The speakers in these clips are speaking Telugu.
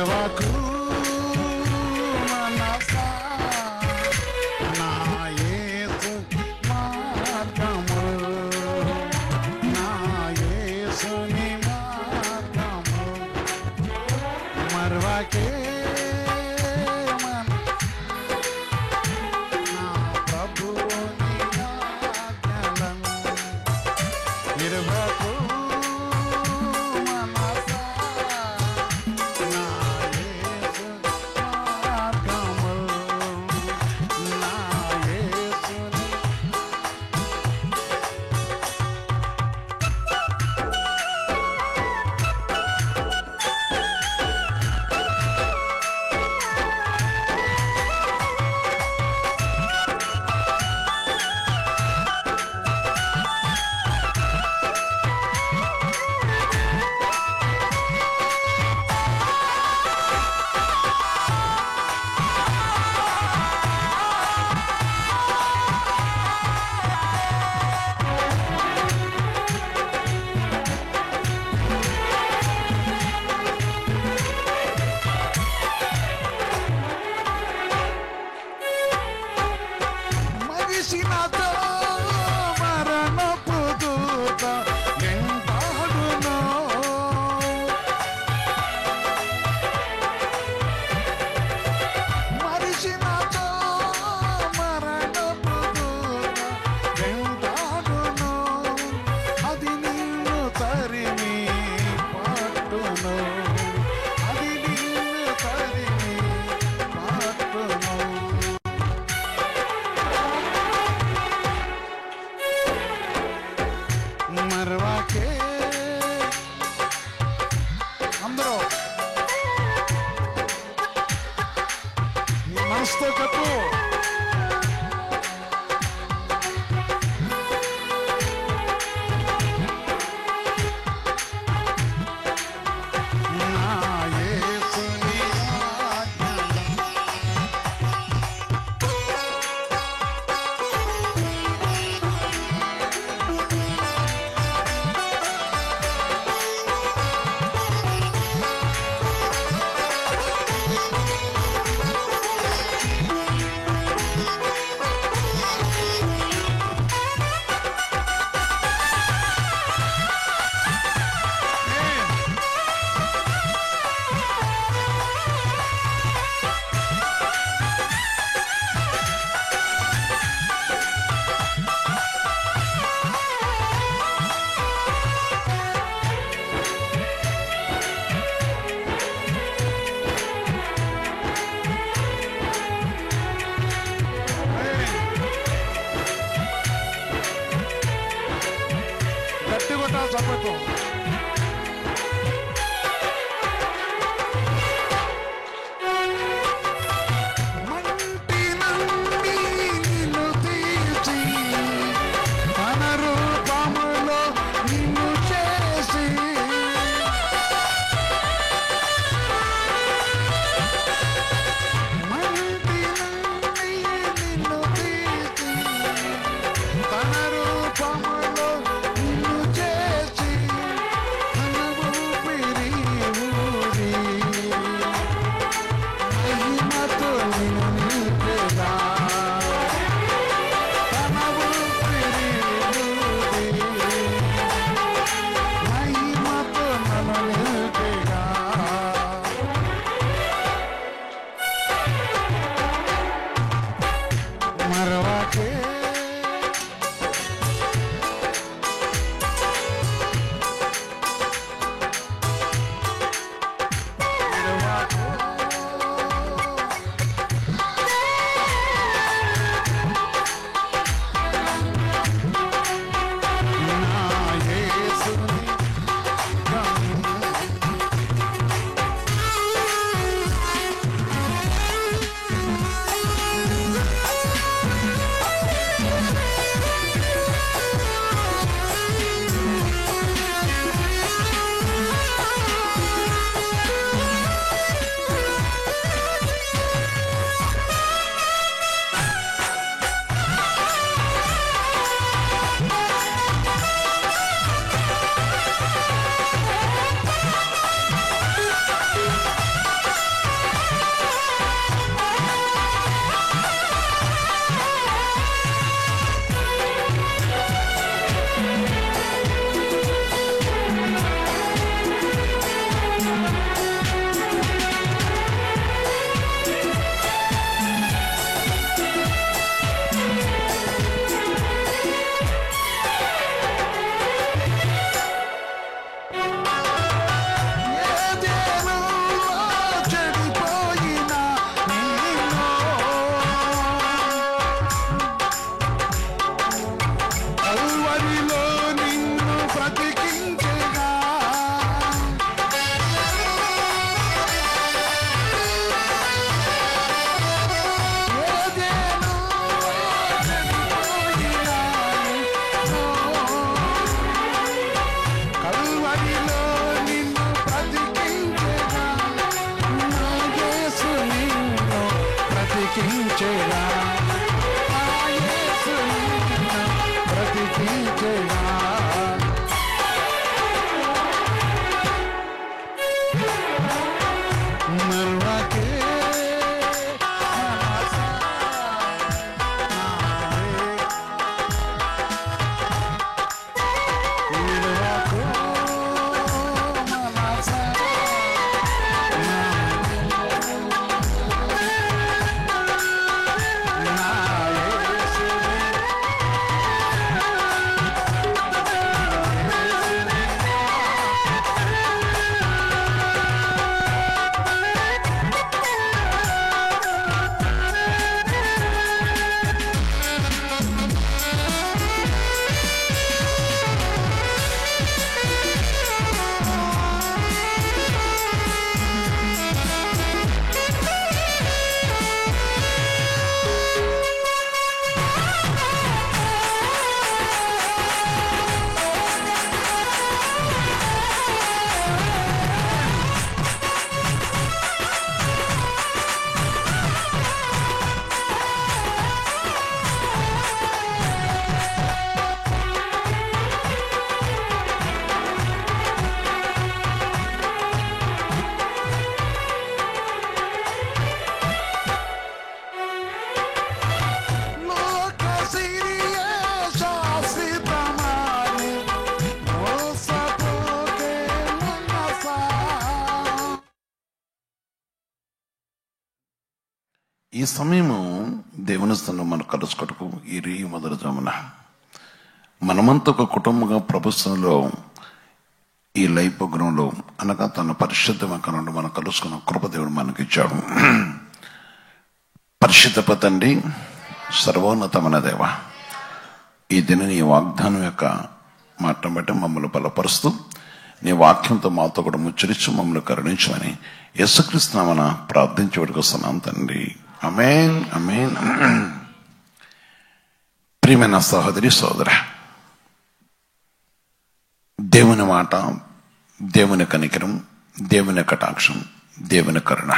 మరవకు మనసా నా యేసు మార్గము, నా యేసుని మార్గము. మరవకే నా ప్రభువుని ఆజ్ఞలను నిర్వకు మరణపు దూత వెంటాడును, మరిచినతో మరణపు దూత వెంటాడును, అది నిన్ను తరిమి పట్టును, అది నిన్ను తరిమి పట్టును. మరవకే అందరూ నీ మనసుతో కప్పు. చప్పట్లు. మంటి నుండి నిన్ను తీసి తన రూపములో నిన్ను చేసి, మంటి నుండి నిన్ను తీసి తన రూపములో నిన్ను చేసి బ్రతికించేగా నా యేసు నిన్ను బ్రతికించేగా మరువకే మనసా విడువకు మనసా నా యేసుని ఈ సమయము దేవుని స్థానం మనం కలుసుకోటకు ఈ మొదటి జామున మనమంతా ఒక కుటుంబంగా ప్రభుత్వంలో ఈ లైవ్ ప్రోగ్రాంలో అనగా తన పరిశుద్ధమైన మనం కలుసుకున్న కృపదేవుడు మనకి ఇచ్చాడు. పరిశుద్ధ తండ్రి, సర్వోన్నతమైన దేవ, ఈ దిన నీ వాగ్దానం యొక్క మాటను బట్టి మమ్మల్ని బలపరుస్తూ నీ వాక్యంతో మాతో కూడా ముచ్చరించు మమ్మల్ని కరుణించమని యేసుక్రీస్తు నామమున ప్రార్థించి వేడుకొస్తున్నాం తండ్రి. ఆమేన్ ఆమేన్. ప్రియమైన సహోదరి సోదర, దేవుని మాట, దేవుని కనికరం, దేవుని కటాక్షం, దేవుని కరుణ,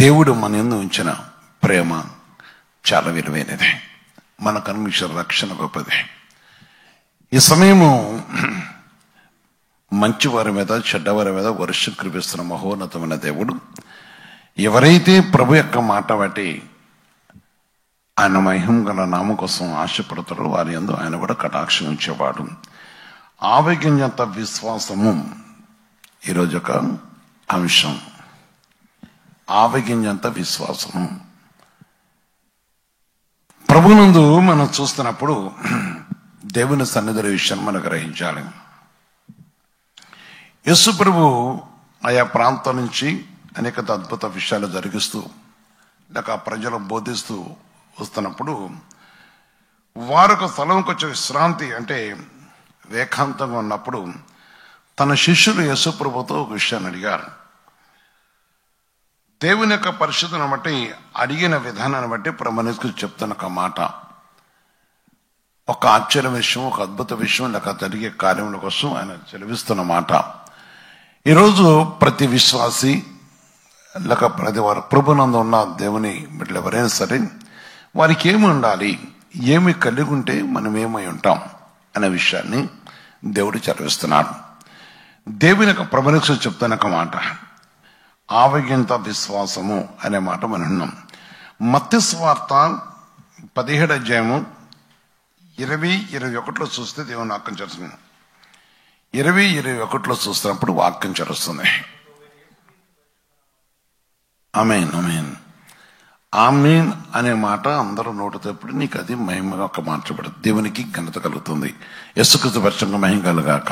దేవుడు మన యందు ఉంచిన ప్రేమ చాలా విలువైనది. మనకు అనుభవించిన రక్షణ గొప్పది. ఈ సమయము మంచివారి మీద చెడ్డవారి మీద వర్షం కురిపిస్తున్న మహోన్నతమైన దేవుడు, ఎవరైతే ప్రభు యొక్క మాట బట్టి ఆయన మహిమ గల నామం కోసం ఆశపడతారో వారి యందు ఆయన కూడా కటాక్షం ఉంచేవాడు. ఆవేగించేంత విశ్వాసము ఈరోజు ఒక అంశం. ఆవేగించేంత విశ్వాసము ప్రభునందు మనం చూస్తున్నప్పుడు దేవుని సన్నిధి విషయాన్ని మనం గ్రహించాలి. యేసు ప్రభు ఆయా ప్రాంతం నుంచి అనేక అద్భుత విషయాలు జరిగిస్తూ లేక ప్రజలు బోధిస్తూ వస్తున్నప్పుడు వారు ఒక స్థలంకి వచ్చే విశ్రాంతి అంటే ఏకాంతంగా ఉన్నప్పుడు తన శిష్యులు యేసు ప్రభుతో ఒక విషయాన్ని అడిగారు. దేవుని యొక్క పరిశుద్ధను బట్టి అడిగిన విధానాన్ని బట్టి ప్రమాణికు చెప్తున్న ఒక మాట, ఒక ఆశ్చర్య విషయం, ఒక అద్భుత విషయం లేక జరిగే కార్యముల కోసం ఆయన చెలవిస్తున్న మాట. ఈరోజు ప్రతి విశ్వాసి లేక ప్రతి వారు ప్రభునందు ఉన్న దేవుని బిడ్డలు ఎవరైనా సరే వారికి ఏమి ఉండాలి, ఏమి కలిగి ఉంటే మనం ఏమై ఉంటాం అనే విషయాన్ని దేవుడు చదివిస్తున్నాడు. దేవుని యొక్క ప్రమాణికు చెప్తున్న ఒక మాట, ఆవగింత విశ్వాసము అనే మాట మనం ఉన్నాం. మత్తయి సువార్త 17వ అధ్యాయము 20-21 చూస్తే దేవుని వాక్యం చదువుతుంది. 20-21 చూస్తున్నప్పుడు వాక్యం చదువుతుంది. ఆమేన్ ఆమేన్. ఆమేన్ అనే మాట అందరూ నోటుతప్పుడు నీకు అది మహిమగా ఒక మార్చబడదు. దేవునికి ఘనత కలుగుతుంది. యేసుక్రీస్తు పరిశుద్ధ మహిమ కలుగాక.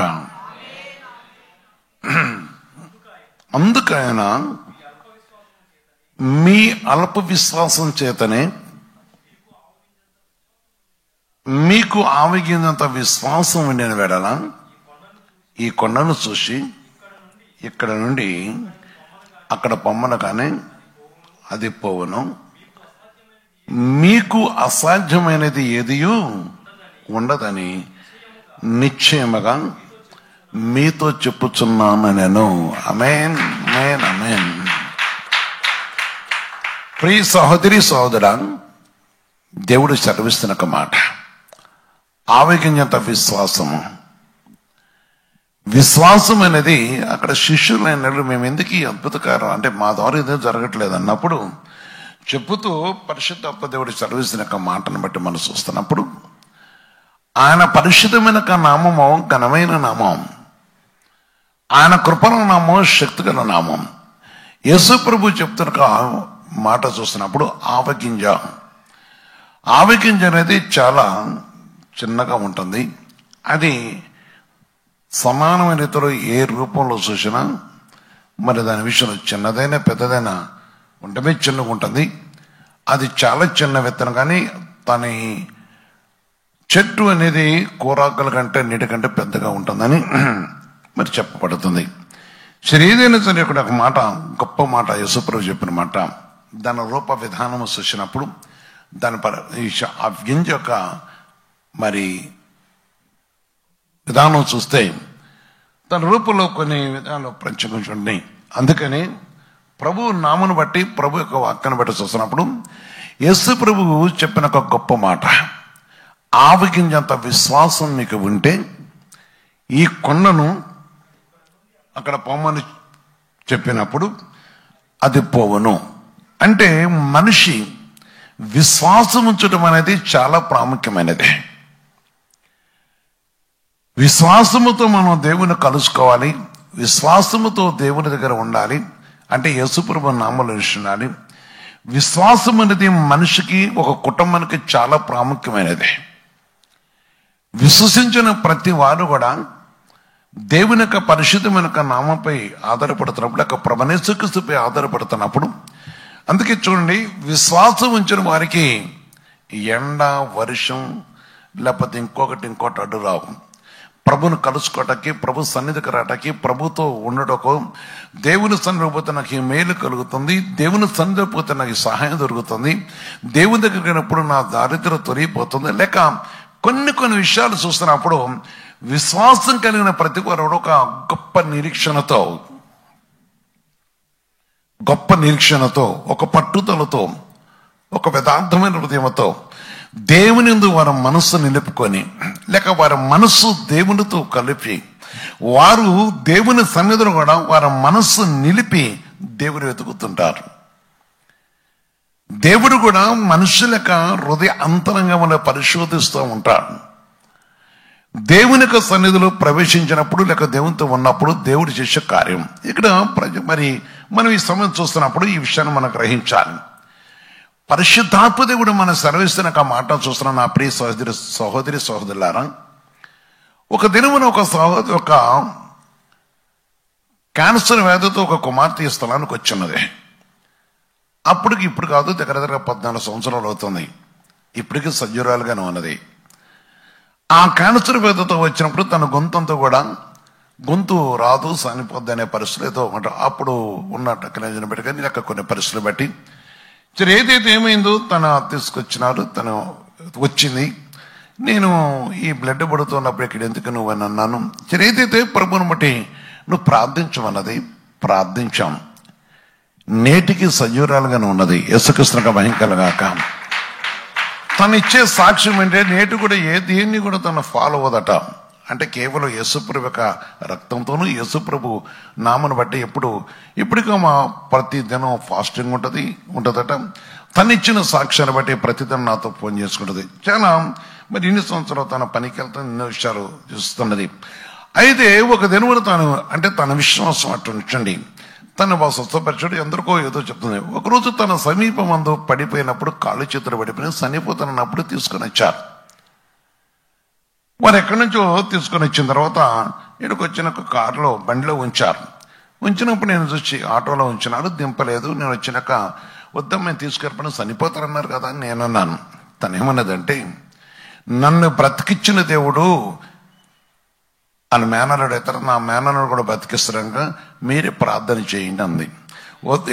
అందుకైనా మీ అల్ప విశ్వాసం చేతనే మీకు ఆవగినంత విశ్వాసం ఉండిన వేళ ఈ కొండను చూసి ఇక్కడ నుండి అక్కడ పొమ్మను కానీ అది పోవును. మీకు అసాధ్యమైనది ఏదియూ ఉండదని నిశ్చయముగా మీతో చెప్పుచున్నాను నేను. ఆమేన్ ఆమేన్ ఆమేన్. ప్రియ సహోదరి సహోదరా, దేవుడు సెలవిస్తున్న ఒక మాట, ఆవేగించేంత విశ్వాసము. విశ్వాసం అనేది అక్కడ శిష్యులైన మేము ఎందుకు ఈ అద్భుతకారం అంటే మా ద్వారా ఏదో జరగట్లేదు అన్నప్పుడు చెప్పుతూ పరిశుద్ధాత్మ దేవుడు సెలవిస్తున్న ఒక మాటను బట్టి మనం చూస్తున్నప్పుడు ఆయన పరిశుద్ధమైన నామము ఘనమైన నామం, ఆయన కృపణ నామం శక్తిగల నామం. యేసు ప్రభు చెప్తున్న మాట చూస్తున్నప్పుడు ఆవగింజ. ఆవగింజ అనేది చాలా చిన్నగా ఉంటుంది. అది సమానమైన రీతిలో ఏ రూపంలో చూసినా మరి దాని విషయంలో చిన్నదైనా పెద్దదైనా ఉండమే చిన్నగా ఉంటుంది. అది చాలా చిన్న విత్తనం, కానీ దాని చెట్టు అనేది కూరాకుల కంటే నీటి కంటే పెద్దగా ఉంటుందని మరి చెప్పబడుతుంది. శరీరైన సరే ఇక్కడ ఒక మాట, గొప్ప మాట యేసుప్రభు చెప్పిన మాట. దాని రూప విధానం చూసినప్పుడు దాని ఆ గింజ యొక్క మరి విధానం చూస్తే తన రూపంలో కొన్ని విధానాలు ప్రత్యేకించండి. అందుకని ప్రభు నామను బట్టి, ప్రభు యొక్క వాక్యాన్ని బట్టి చూస్తున్నప్పుడు యేసు ప్రభువు చెప్పిన ఒక గొప్ప మాట, ఆవగింజంత విశ్వాసం మీకు ఉంటే ఈ కొండను అక్కడ పోమని చెప్పినప్పుడు అది పోవును. అంటే మనిషి విశ్వాసం ఉంచడం అనేది చాలా ప్రాముఖ్యమైనది. విశ్వాసముతో మనం దేవుని కలుసుకోవాలి, విశ్వాసముతో దేవుని దగ్గర ఉండాలి. అంటే యేసుప్రభు నామములో ఉండాలి. విశ్వాసం అనేది మనిషికి, ఒక కుటుంబానికి చాలా ప్రాముఖ్యమైనది. విశ్వసించిన ప్రతి వారు కూడా దేవుని యొక్క పరిశుద్ధమైన నామంపై ఆధారపడుతున్నప్పుడు, యొక్క ప్రభనేసుక్రీస్తుపై ఆధారపడుతున్నప్పుడు, అందుకే చూడండి, విశ్వాసం ఉంచిన వారికి ఎండ వర్షం లేకపోతే ఇంకోటి అడ్డు రావు. ప్రభుని కలుసుకోవటానికి, ప్రభు సన్నిధికి రావటానికి, ప్రభుతో ఉండటకు, దేవుని సన్నిధికి పోతే నాకు ఈ మేలు కలుగుతుంది, దేవుని సన్నిధికి పోతే నాకు ఈ సహాయం దొరుకుతుంది, దేవుని దగ్గరికి వెళ్ళినప్పుడు నా దారిద్ర్యం తొలగిపోతుంది, లేక కొన్ని విషయాలు చూస్తున్నప్పుడు విశ్వాసం కలిగిన ప్రతి వారు ఒక గొప్ప నిరీక్షణతో, ఒక పట్టుదలతో, ఒక యథార్థమైన హృదయంతో దేవుని యందు వారి మనస్సు నిలుపుకొని, లేక వారి మనస్సు దేవునితో కలిపి, వారు దేవుని సన్నిధిలో కూడా వారి మనస్సు నిలిపి దేవుని వెతుకుతుంటారు. దేవుడు కూడా మనుషుల యొక్క హృదయ అంతరంగంలో పరిశోధిస్తూ ఉంటాడు. దేవుని యొక్క సన్నిధిలో ప్రవేశించినప్పుడు, లేక దేవునితో ఉన్నప్పుడు దేవుడు చేసే కార్యం ఇక్కడ మరి మనం ఈ సమయం చూస్తున్నప్పుడు ఈ విషయాన్ని మనం గ్రహించాలి. పరిశుద్ధాత్మ దేవుడు మన సెలవిస్తున్న మాట చూస్తున్న నా ప్రియ సహోదరి సహోదరులారా, ఒక దినమున ఒక క్యాన్సర్ వ్యాధితో ఒక కుమార్తె ఈ స్థలానికి వచ్చిన్నది. అప్పటికి ఇప్పుడు కాదు, దగ్గర 14 సంవత్సరాలు అవుతుంది. ఇప్పటికీ సజీవురాలుగానే ఉన్నది. ఆ క్యాన్సర్ వ్యాధితో వచ్చినప్పుడు తన గొంతంతా కూడా గొంతు రాదు, సానిపోద్ది అనే పరిస్థితితో అప్పుడు ఉన్న టెక్నాలజీని బట్టి కానీ లేక కొన్ని పరిస్థితులు బట్టి ఏదైతే ఏమైందో తన తీసుకొచ్చినారు, తను వచ్చింది. నేను ఈ బ్లడ్ పడుతున్నప్పుడు ఇక్కడ ఎందుకు నువ్వు అని అన్నాను. ఏదైతే ప్రభుని బట్టి నువ్వు ప్రార్థించమన్నది, ప్రార్థించాం. నేటికి సజీవురాలుగానే ఉన్నది. యేసుక్రీస్తునకు మహిమ కలుగాక. తను ఇచ్చే సాక్ష్యం అంటే నేటి కూడా దేన్ని కూడా తను ఫాలో అవ్వదట. అంటే కేవలం యేసుప్రభు యొక్క రక్తంతోనూ యేసుప్రభు నామను బట్టి ఇప్పటికీ మా ప్రతి దినం ఫాస్టింగ్ ఉంటుందట. తను ఇచ్చిన సాక్ష్యాన్ని బట్టి ప్రతిదినం నాతో ఫోన్ చేసుకుంటుంది. చాలా మరి ఇన్ని సంవత్సరాలు తన పనికి వెళ్తా ఎన్నో విషయాలు చూస్తున్నది. అయితే ఒక దినమున తన విశ్వాసం అటు ఉంచండి, తను స్వస్థపరచుడు ఎందరికో ఏదో చెప్తుంది. ఒకరోజు తన సమీపమందు పడిపోయినప్పుడు, కాళ్ళు చేతులు పడిపోయిన చనిపోతున్నప్పుడు తీసుకొని వచ్చారు. వారు ఎక్కడి నుంచో తీసుకొని వచ్చిన తర్వాత ఇక్కడికి వచ్చిన కారులో బండిలో ఉంచారు. ఉంచినప్పుడు నేను చూసి ఆటోలో ఉంచినారు, దింపలేదు. నేను వచ్చినాక వద్దమ్మని తీసుకెళ్ళిపోయిన చనిపోతారన్నారు కదా అని నేను అన్నాను. తను ఏమన్నదంటే, నన్ను బ్రతికిచ్చిన దేవుడు అని మేనల్లుడు అవుతారు, నా మేనల్లుడు కూడా బతికిస్తారంగా మీరే ప్రార్థన చేయండి అంది.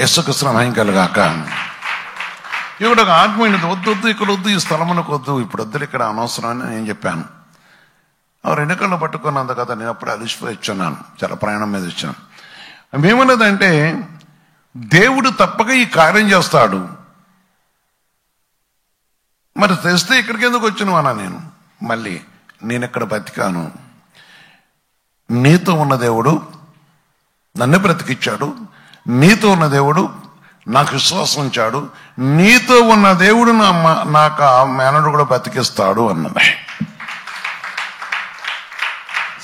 యేసుక్రీస్తు మహిమ కలుగాక. ఇక్కడ ఒక ఆత్మీయుడు వద్దు, ఇక్కడ వద్దు, ఈ స్థలమునకు వద్దు, ఇప్పుడు వద్దు, ఇక్కడ అనవసరం అని నేను చెప్పాను. ఎన్నికల్లో పట్టుకున్నంత కదా నేను అప్పుడు అలిసిపోయి వచ్చున్నాను, చాలా ప్రయాణం మీద వచ్చాను. మేమన్నదంటే దేవుడు తప్పక ఈ కార్యం చేస్తాడు, మరి తెస్తే ఇక్కడికి ఎందుకు వచ్చిన అన్నా నేను. మళ్ళీ నేను ఇక్కడ బతికాను, నీతో ఉన్న దేవుడు నన్ను బ్రతికిచ్చాడు, నీతో ఉన్న దేవుడు నాకు విశ్వాసం ఉంచాడు, నీతో ఉన్న దేవుడు నాకు ఆ మేనడు కూడా బ్రతికిస్తాడు అన్నది.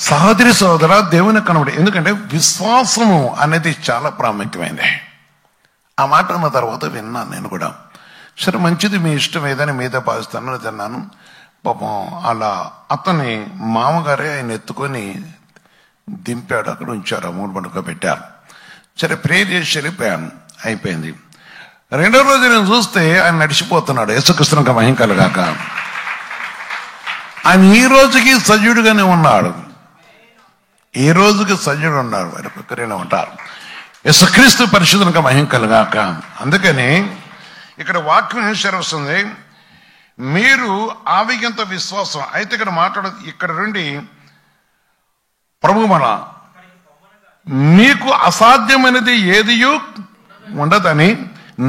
సహోదరి సహోదర, దేవుని కనబడి, ఎందుకంటే విశ్వాసము అనేది చాలా ప్రాముఖ్యమైనది. ఆ మాట అన్న తర్వాత విన్నాను నేను కూడా. సరే మంచిది, మీ ఇష్టం ఏదని మీద భావిస్తానని తిన్నాను. పాపం అలా అతని మామగారే ఆయన ఎత్తుకొని దింపాడు, అక్కడ ఉంచారు, మూడు పండుగ పెట్టారు. సరే ప్రేయర్ చేసి వెళ్ళిపోయాను, అయిపోయింది. రెండో రోజు నేను చూస్తే ఆయన నడిచిపోతున్నాడు. యేసుక్రీస్తునికి మహిమ కలుగాక. ఆయన ఈ రోజుకి సజీవుడిగానే ఉన్నాడు, ఈ రోజుకి సజీవుడు ఉన్నాడు, వారి ఒక్కరైనా ఉంటారు. యేసుక్రీస్తు పరిశుద్ధునికి మహిమ కలుగాక. అందుకని ఇక్కడ వాక్యం ఏం వస్తుంది, మీరు ఆవిగంత విశ్వాసం. అయితే ఇక్కడ నుండి ప్రభు మన మీకు అసాధ్యమైనది ఏదియూ ఉండదని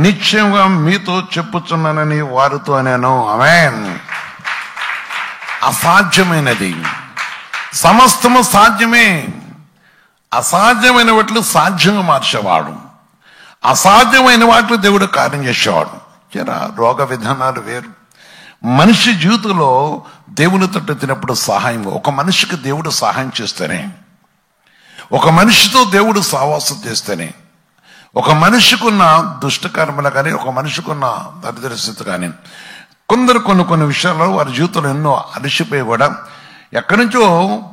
నిశ్చయంగా మీతో చెప్పుచున్నానని వారితో నేను. ఆమేన్. అసాధ్యమైనది సమస్తము సాధ్యమే. అసాధ్యమైన వాటిని సాధ్యంగా మార్చేవాడు, అసాధ్యమైన వాటిని దేవుడు కార్యం చేసేవాడు. రోగ విధానాలు వేరు. మనిషి జీవితంలో దేవుని తట్టు తినప్పుడు సహాయం, ఒక మనిషికి దేవుడు సహాయం చేస్తేనే, ఒక మనిషితో దేవుడు సావాసం చేస్తేనే, ఒక మనిషికున్న దుష్టకర్మలు కానీ, ఒక మనిషికున్న దరిద్రస్థితి కానీ, కొందరు కొన్ని విషయాల్లో వారి జీవితంలో ఎన్నో అలసిపోయి కూడా ఎక్కడి నుంచో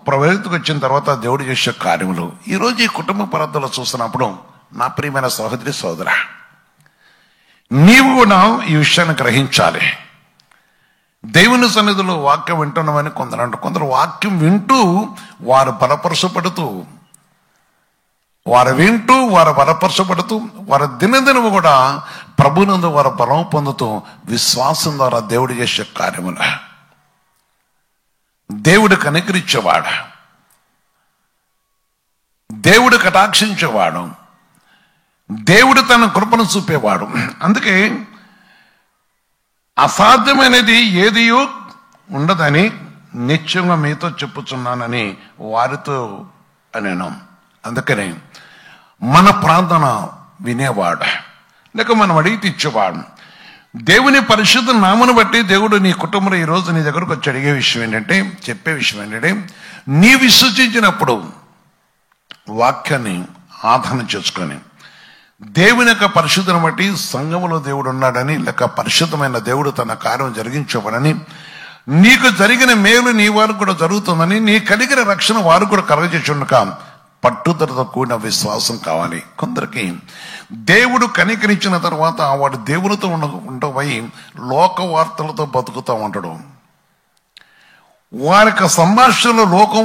ప్రవేశకు వచ్చిన తర్వాత దేవుడు చేసే కార్యములు. ఈరోజు ఈ కుటుంబ పద్ధతిలో చూస్తున్నప్పుడు నా ప్రియమైన సహోదరి సోదరా, నీవు కూడా ఈ విషయాన్ని గ్రహించాలి. దేవుని సన్నిధిలో వాక్యం వింటున్నామని కొందరు అంటారు. కొందరు వాక్యం వింటూ వారు బలపరచబడుతూ, వారు వింటూ వారు బలపరచబడుతూ, వారు దినదినము కూడా ప్రభునందు వారు బలం పొందుతూ విశ్వాసం ద్వారా దేవుడు చేసే కార్యములు. దేవుడు కనికరించేవాడు, దేవుడు కటాక్షించేవాడు, దేవుడు తన కృపను చూపేవాడు. అందుకే అసాధ్యమైనది ఏదియూ ఉండదని నిత్యంగా మీతో చెప్పుచున్నానని వారితో నేను. అందుకని మన ప్రార్థన వినేవాడు, లేక మనం అడిగితే ఇచ్చేవాడు. దేవుని పరిశుద్ధ నామను బట్టి దేవుడు నీ కుటుంబంలో ఈరోజు నీ దగ్గరకు వచ్చి అడిగే విషయం ఏంటంటే, చెప్పే విషయం ఏంటంటే, నీ విశ్వసించినప్పుడు వాక్యాన్ని ఆధారం చేసుకొని దేవుని యొక్క పరిశుద్ధను బట్టి సంఘములో దేవుడు ఉన్నాడని, లేక పరిశుద్ధమైన దేవుడు తన కార్యం జరిగించబడని, నీకు జరిగిన మేలు నీ వారు కూడా జరుగుతుందని, నీ కలిగిన రక్షణ వారు కూడా కలగజేచుండక పట్టుదలతో కూడిన విశ్వాసం కావాలి. కొందరికి దేవుడు కనికరించిన తర్వాత వాడు దేవునితో ఉండబోయి లోక వార్తలతో బతుకుతూ ఉంటాడు. వారికి సంభాషణలో లోకం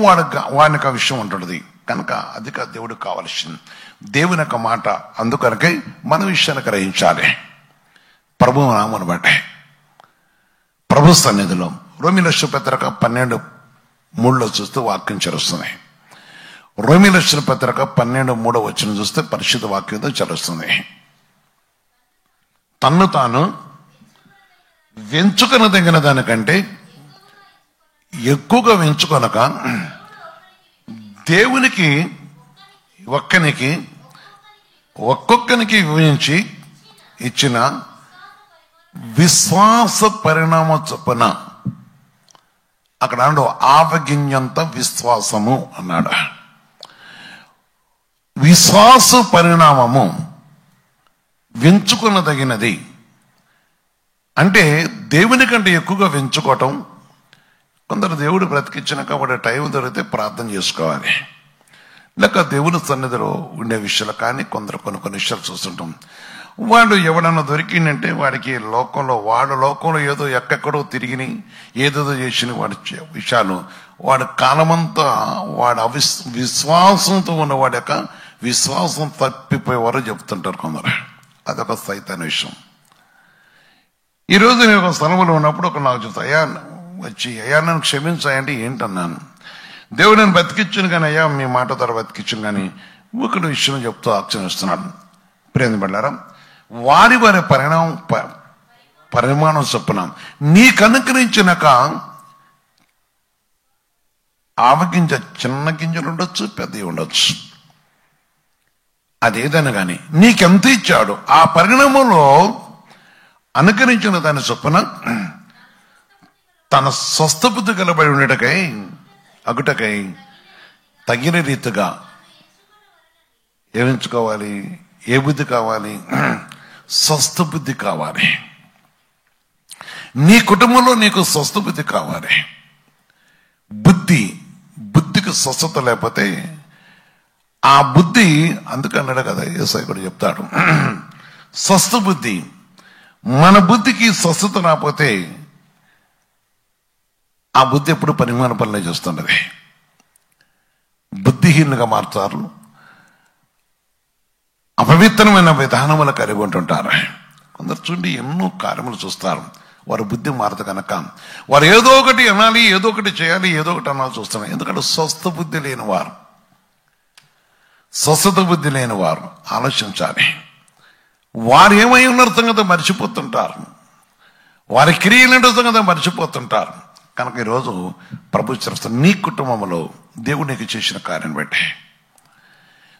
వానికి ఆ విషయం ఉంటుంది. కనుక అధిక దేవుడు కావలసింది దేవుని యొక్క మాట. అందుకనకై మన విషయాన్ని గ్రహించాలి. ప్రభు నామను బట్టి ప్రభు సన్నిధిలో రోమిల పత్రిక 12:3 చూస్తే వాక్యం చరుస్తుంది. రోమిల పత్రిక 12:3 చూస్తే పరిశుద్ధ వాక్యంతో చరుస్తుంది. తన్ను తాను వెంచుకొనదగిన దానికంటే ఎక్కువగా వెంచుకొనక దేవునికి ఒక్కొక్కనికి వివరించి ఇచ్చిన విశ్వాస పరిణామ చొప్పున, అక్కడ అన్నాడు ఆవగిన్యంత విశ్వాసము అన్నాడు. విశ్వాస పరిణామము వెంచుకొనదగినది అంటే దేవుని కంటే ఎక్కువగా వెంచుకోవటం. కొందరు దేవుడు బ్రతికించినాక వాడి టైం దొరికితే ప్రార్థన చేసుకోవాలి, లేక దేవుని సన్నిధిలో ఉండే విషయాలు. కానీ కొందరు కొన్ని విషయాలు చూస్తుంటాం. వాడు ఎవడన్నా దొరికిందంటే వాడికి లోకంలో ఏదో ఎక్కడో తిరిగి ఏదేదో చేసిన వాడి విషయాలు, వాడి కాలమంతా వాడు విశ్వాసంతో ఉన్నవాడి యొక్క విశ్వాసం తప్పిపోయేవారు చెప్తుంటారు కొందరు. అదొక సైతాన్ విషయం. ఈరోజు నేను ఒక స్థలంలో ఉన్నప్పుడు ఒక నాకు చెప్తా, అయ్యా నన్ను క్షమించాయంటే ఏంటన్నాను. దేవుడు నేను బతికిచ్చాను కానీ, అయ్యా మీ మాట ద్వారా బతికిచ్చాను కానీ ఒకటి విషయం చెప్తూ ఆక్షనిస్తున్నాడు. ప్రేమ పడ్డారా, వారి పరిమాణం చొప్పున నీకు అనుగ్రహించినాక ఆవగింజ చిన్న గింజలు ఉండొచ్చు, పెద్దవి ఉండొచ్చు. అదేదైనా కానీ నీకెంత ఇచ్చాడు ఆ పరిణామంలో అనుకరించిన దాని చొప్పున తన స్వస్థబుద్ధి గలబడి ఉండటకై అగుటకై తగిన రీతిగా ఏమించుకోవాలి? ఏ బుద్ధి కావాలి? స్వస్థ బుద్ధి కావాలి. నీ కుటుంబంలో నీకు స్వస్థ బుద్ధి కావాలి. బుద్ధికి స్వస్థత లేకపోతే ఆ బుద్ధి, అందుకన్నాడు కదా యేసయ్య కూడా చెప్తాడు, స్వస్థ బుద్ధి. మన బుద్ధికి స్వస్థత రాకపోతే ఆ బుద్ధి ఎప్పుడు పరిమాణ పనులే చేస్తున్నది. బుద్ధిహీనంగా మారుతారు, అపవిత్రమైన విధానములు కలిగి ఉంటుంటారు. కొందరు చూడండి ఎన్నో కార్యములు చూస్తారు, వారి బుద్ధి మారదు కనుక వారు ఏదో ఒకటి అనాలి, ఏదో ఒకటి చేయాలి, ఏదో ఒకటి అనాలి చూస్తున్నారు. ఎందుకంటే స్వస్థ బుద్ధి లేని వారు, స్వస్థత బుద్ధి లేని వారు ఆలోచించాలి. వారు ఏమై ఉన్నారు సంగతి మర్చిపోతుంటారు, వారి క్రియలంటే సంగతి మర్చిపోతుంటారు. కనుక ఈరోజు ప్రభు చేస్తున్న నీ కుటుంబంలో దేవుడు నీకు చేసిన కార్యం బట్టి,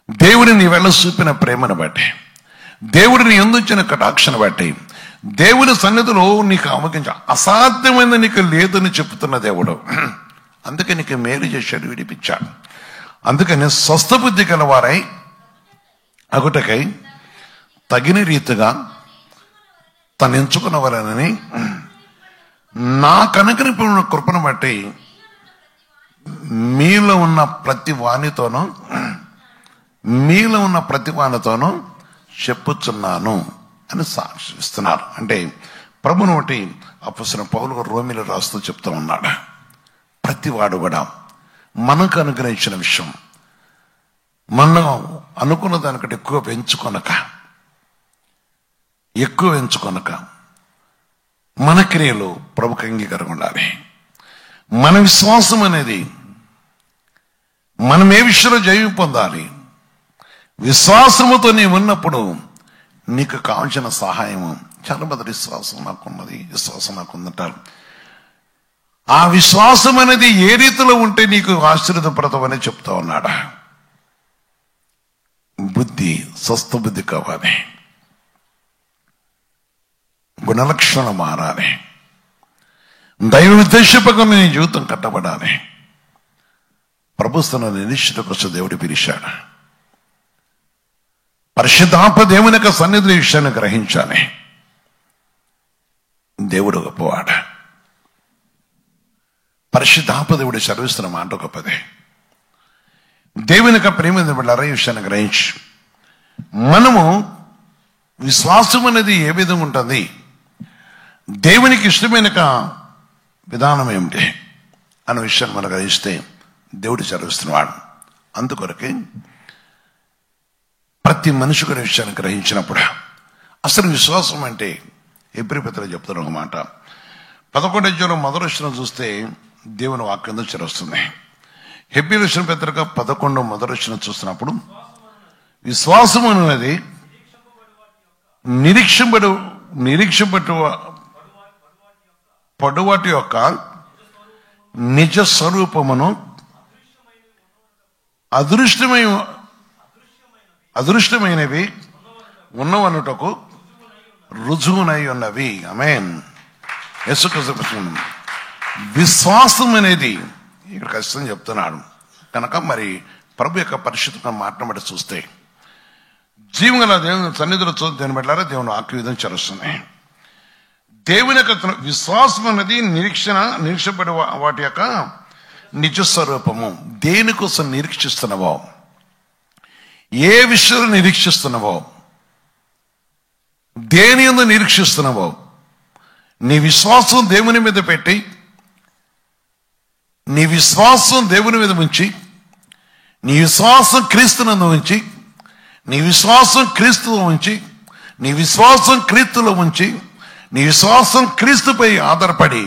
దేవుడిని నీ వెళ్ళ చూపిన ప్రేమను బట్టి, దేవుడిని ఎందుచిన కటాక్షను బట్టి, దేవుని సన్నిధిలో నీకు అవగించ అసాధ్యమైనది నీకు లేదని చెప్తున్న దేవుడు. అందుకే నీకు మేలు చేశాడు, విడిపించాడు. అందుకని స్వస్థ బుద్ధి గలవారై అగుటకై తగిన రీతిగా తను ఎంచుకున్నవారని నా కనుకనిపిన కృపను బట్టి మీలో ఉన్న ప్రతి వానితోనూ చెప్పుచున్నాను అని సాక్షిస్తున్నారు. అంటే ప్రభుని ఒకటి అపొస్తలుడైన పౌలు రోమీయులు రాస్తూ చెప్తూ ఉన్నాడు, ప్రతివాడు కూడా మనకు అనుగ్రహించిన విషయం మనం అనుకున్న దానికంటే ఎక్కువ ఎంచుకొనక మన క్రియలు ప్రభుకు అంగీకారంగా ఉండాలి. మన విశ్వాసం అనేది మనం ఏ విషయంలో జయం పొందాలి. విశ్వాసముతో నీవు ఉన్నప్పుడు నీకు కావాల్సిన సహాయము, చాలా మంది విశ్వాసం నాకుందంటారు. ఆ విశ్వాసం అనేది ఏ రీతిలో ఉంటే నీకు ఆశీర్వదపడతామని చెప్తా ఉన్నాడు. బుద్ధి, స్వస్థ బుద్ధి కావాలి, గుణలక్షణం మారాలి, దైవ ఉద్దేశపకంగా నీ జీవితం కట్టబడాలి. ప్రభుత్వ నిరీక్షణ కోసం దేవుడు పిలిచాడు. పరిశుద్ధాత్మ దేవుని యొక్క సన్నిధి విషయాన్ని గ్రహించాలి. దేవుడు గొప్పవాడు. పరిశుద్ధాత్మ దేవుడు చదివిస్తున్న మాట గొప్పదే. దేవుని యొక్క ప్రేమ బిడ్డలారా, ఈ విషయాన్ని గ్రహించి మనము విశ్వాసం అనేది ఏ విధంగా ఉంటుంది, దేవునికి ఇష్టమైన విధానం ఏమిటి అన్న విషయాన్ని మనం గ్రహిస్తే దేవుడు చదివిస్తున్నవాడు. అందుకొరకే ప్రతి మనిషి కూడా విషయాన్ని గ్రహించినప్పుడు అసలు విశ్వాసం అంటే హెబ్రీ పత్రికలో చెప్తున్న ఒక మాట 11వ అధ్యాయం మొదటి వచనం చూస్తే దేవుని వాక్యంతో చదువుతుంది. హెబ్రీ రాసిన పత్రిక 11వ మొదటి వచనం చూస్తున్నప్పుడు విశ్వాసం అనేది పడువాటి యొక్క నిజ స్వరూపమును అదృష్టమైనవి ఉన్నవనుటకు రుజువునై ఉన్నవి. ఆమేన్. యేసుక్రీస్తు విశ్వాసం అనేది ఇక్కడ ఖచ్చితంగా చెప్తున్నాడు కనుక మరి ప్రభు యొక్క పరిశుద్ధ మాటను బట్టి చూస్తే జీవగల దేవుని సన్నిధిలో చూద్దాన్ని బట్టారా దేవుని వాక్య విధంగా చరుస్తుంది. దేవుని యొక్క విశ్వాసం అనేది నిరీక్షపడే వాటి యొక్క నిజస్వరూపము. దేనికోసం నిరీక్షిస్తున్నావో, ఏ విషయంలో నిరీక్షిస్తున్నావో, దేని యందు నిరీక్షిస్తున్నావో, నీ విశ్వాసం దేవుని మీద పెట్టి, నీ విశ్వాసం దేవుని మీద ఉంచి, నీ విశ్వాసం క్రీస్తునందు ఉంచి, నీ విశ్వాసం క్రీస్తులో ఉంచి, నీ విశ్వాసం క్రీస్తులో ఉంచి, నీ విశ్వాసం క్రీస్తుపై ఆధారపడి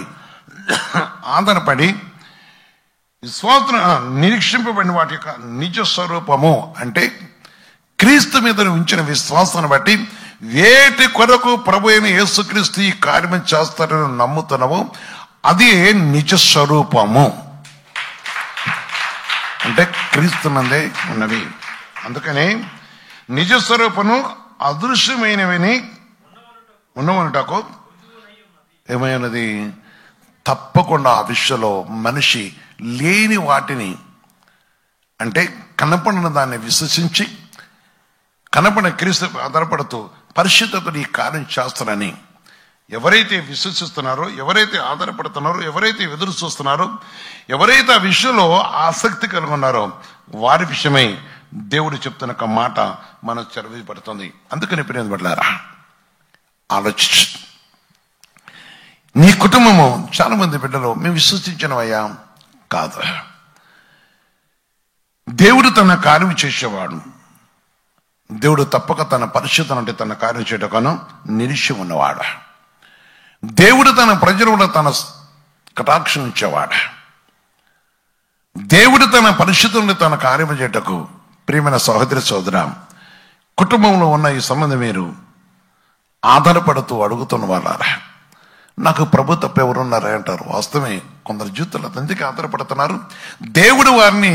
విశ్వాసం నిరీక్షింపబడిన వాటి యొక్క నిజ స్వరూపము అంటే క్రీస్తు మీద ఉంచిన విశ్వాసాన్ని బట్టి వేటి కొరకు ప్రభు అయిన యేసుక్రీస్తు ఈ కార్యం చేస్తారని నమ్ముతున్నాము, అది నిజ స్వరూపము. అంటే క్రీస్తునందే ఉన్నవి. అందుకని నిజ స్వరూపము అదృశ్యమైనవిని ఉన్నవనుటకు ఏమైనది తప్పకుండా ఆ విషయంలో మనిషి లేని వాటిని, అంటే కనపడిన దాన్ని విశ్వసించి కనపడిన క్రీస్తు ఆధారపడుతూ పరిశుద్ధతను ఈ కార్యం చేస్తారని ఎవరైతే విశ్వసిస్తున్నారో, ఎవరైతే ఆధారపడుతున్నారో, ఎవరైతే ఎదురు చూస్తున్నారో, ఎవరైతే ఆ విషయంలో ఆసక్తి కలిగి ఉన్నారో వారి విషయమై దేవుడు చెప్తున్న ఒక మాట మన చదివిపడుతుంది. అందుకని ప్రియమైన బిడ్డలారా, ఆలోచించు. నీ కుటుంబము చాలా మంది బిడ్డలు మేము విశ్వసించినవయ్యా కాదు. దేవుడు తన కార్యం చేసేవాడు. దేవుడు తప్పక తన పరిశుద్ధత అంటే తన కార్యం చేయటం నిరీక్ష ఉన్నవాడు. దేవుడు తన ప్రజలు తన కటాక్షం ఇచ్చేవాడు. దేవుడు తన పరిశుద్ధుని తన కార్యం చేయటకు ప్రియమైన సహోదరి సోదర, కుటుంబంలో ఉన్న ఈ సంబంధం మీరు ఆధారపడుతూ అడుగుతున్న వాళ్ళారా, నాకు ప్రభు తప్ప ఎవరున్నారా అంటారు. వాస్తవమే, కొందరు జీవితంలో తండ్రికి ఆధారపడుతున్నారు. దేవుడు వారిని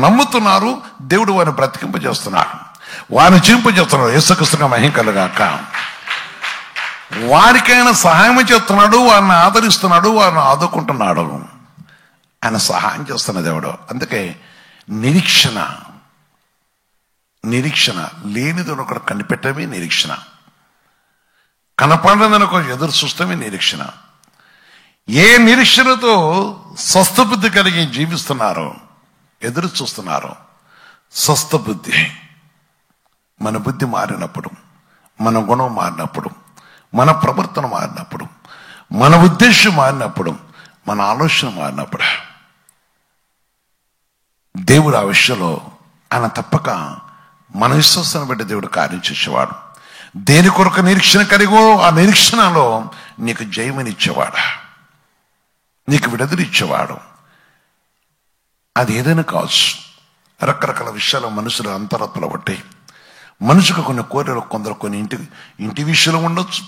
నమ్ముతున్నారు. దేవుడు వారిని బ్రతికింపజేస్తున్నాడు, వారిని జీవింపజేస్తున్నాడు. యేసుక్రీస్తుగా మహిమ కలుగాక. వారికైనా సహాయం చేస్తున్నాడు, వారిని ఆదరిస్తున్నాడు, వారిని ఆదుకుంటున్నాడు. ఆయన సహాయం చేస్తున్న దేవుడు. అందుకే నిరీక్షణ లేనిదని ఒకటి కనిపెట్టమే నిరీక్షణ, కనపడదని ఒక ఎదురు చూస్తమే నిరీక్షణ. ఏ నిరీక్షణతో స్వస్థ బుద్ధి కలిగి జీవిస్తున్నారో, ఎదురు చూస్తున్నారో, స్వస్థ బుద్ధి. మన బుద్ధి మారినప్పుడు, మన గుణం మారినప్పుడు, మన ప్రవర్తన మారినప్పుడు, మన ఉద్దేశం మారినప్పుడు, మన ఆలోచన మారినప్పుడు దేవుడు ఆ విషయంలో ఆయన తప్పక మన విశ్వాసాన్ని బట్టి దేవుడు కార్యం చేసేవాడు. దేని కొరకు నిరీక్షణ కలిగో ఆ నిరీక్షణలో నీకు జయమనిచ్చేవాడు, నీకు విడుదలిచ్చేవాడు. అది ఏదైనా కావచ్చు. రకరకాల విషయాలు మనుషుల అంతరాత్మలు బట్టి మనుషుకు కొన్ని కోరికలు, కొందరు కొన్ని ఇంటి విషయంలో ఉండొచ్చు,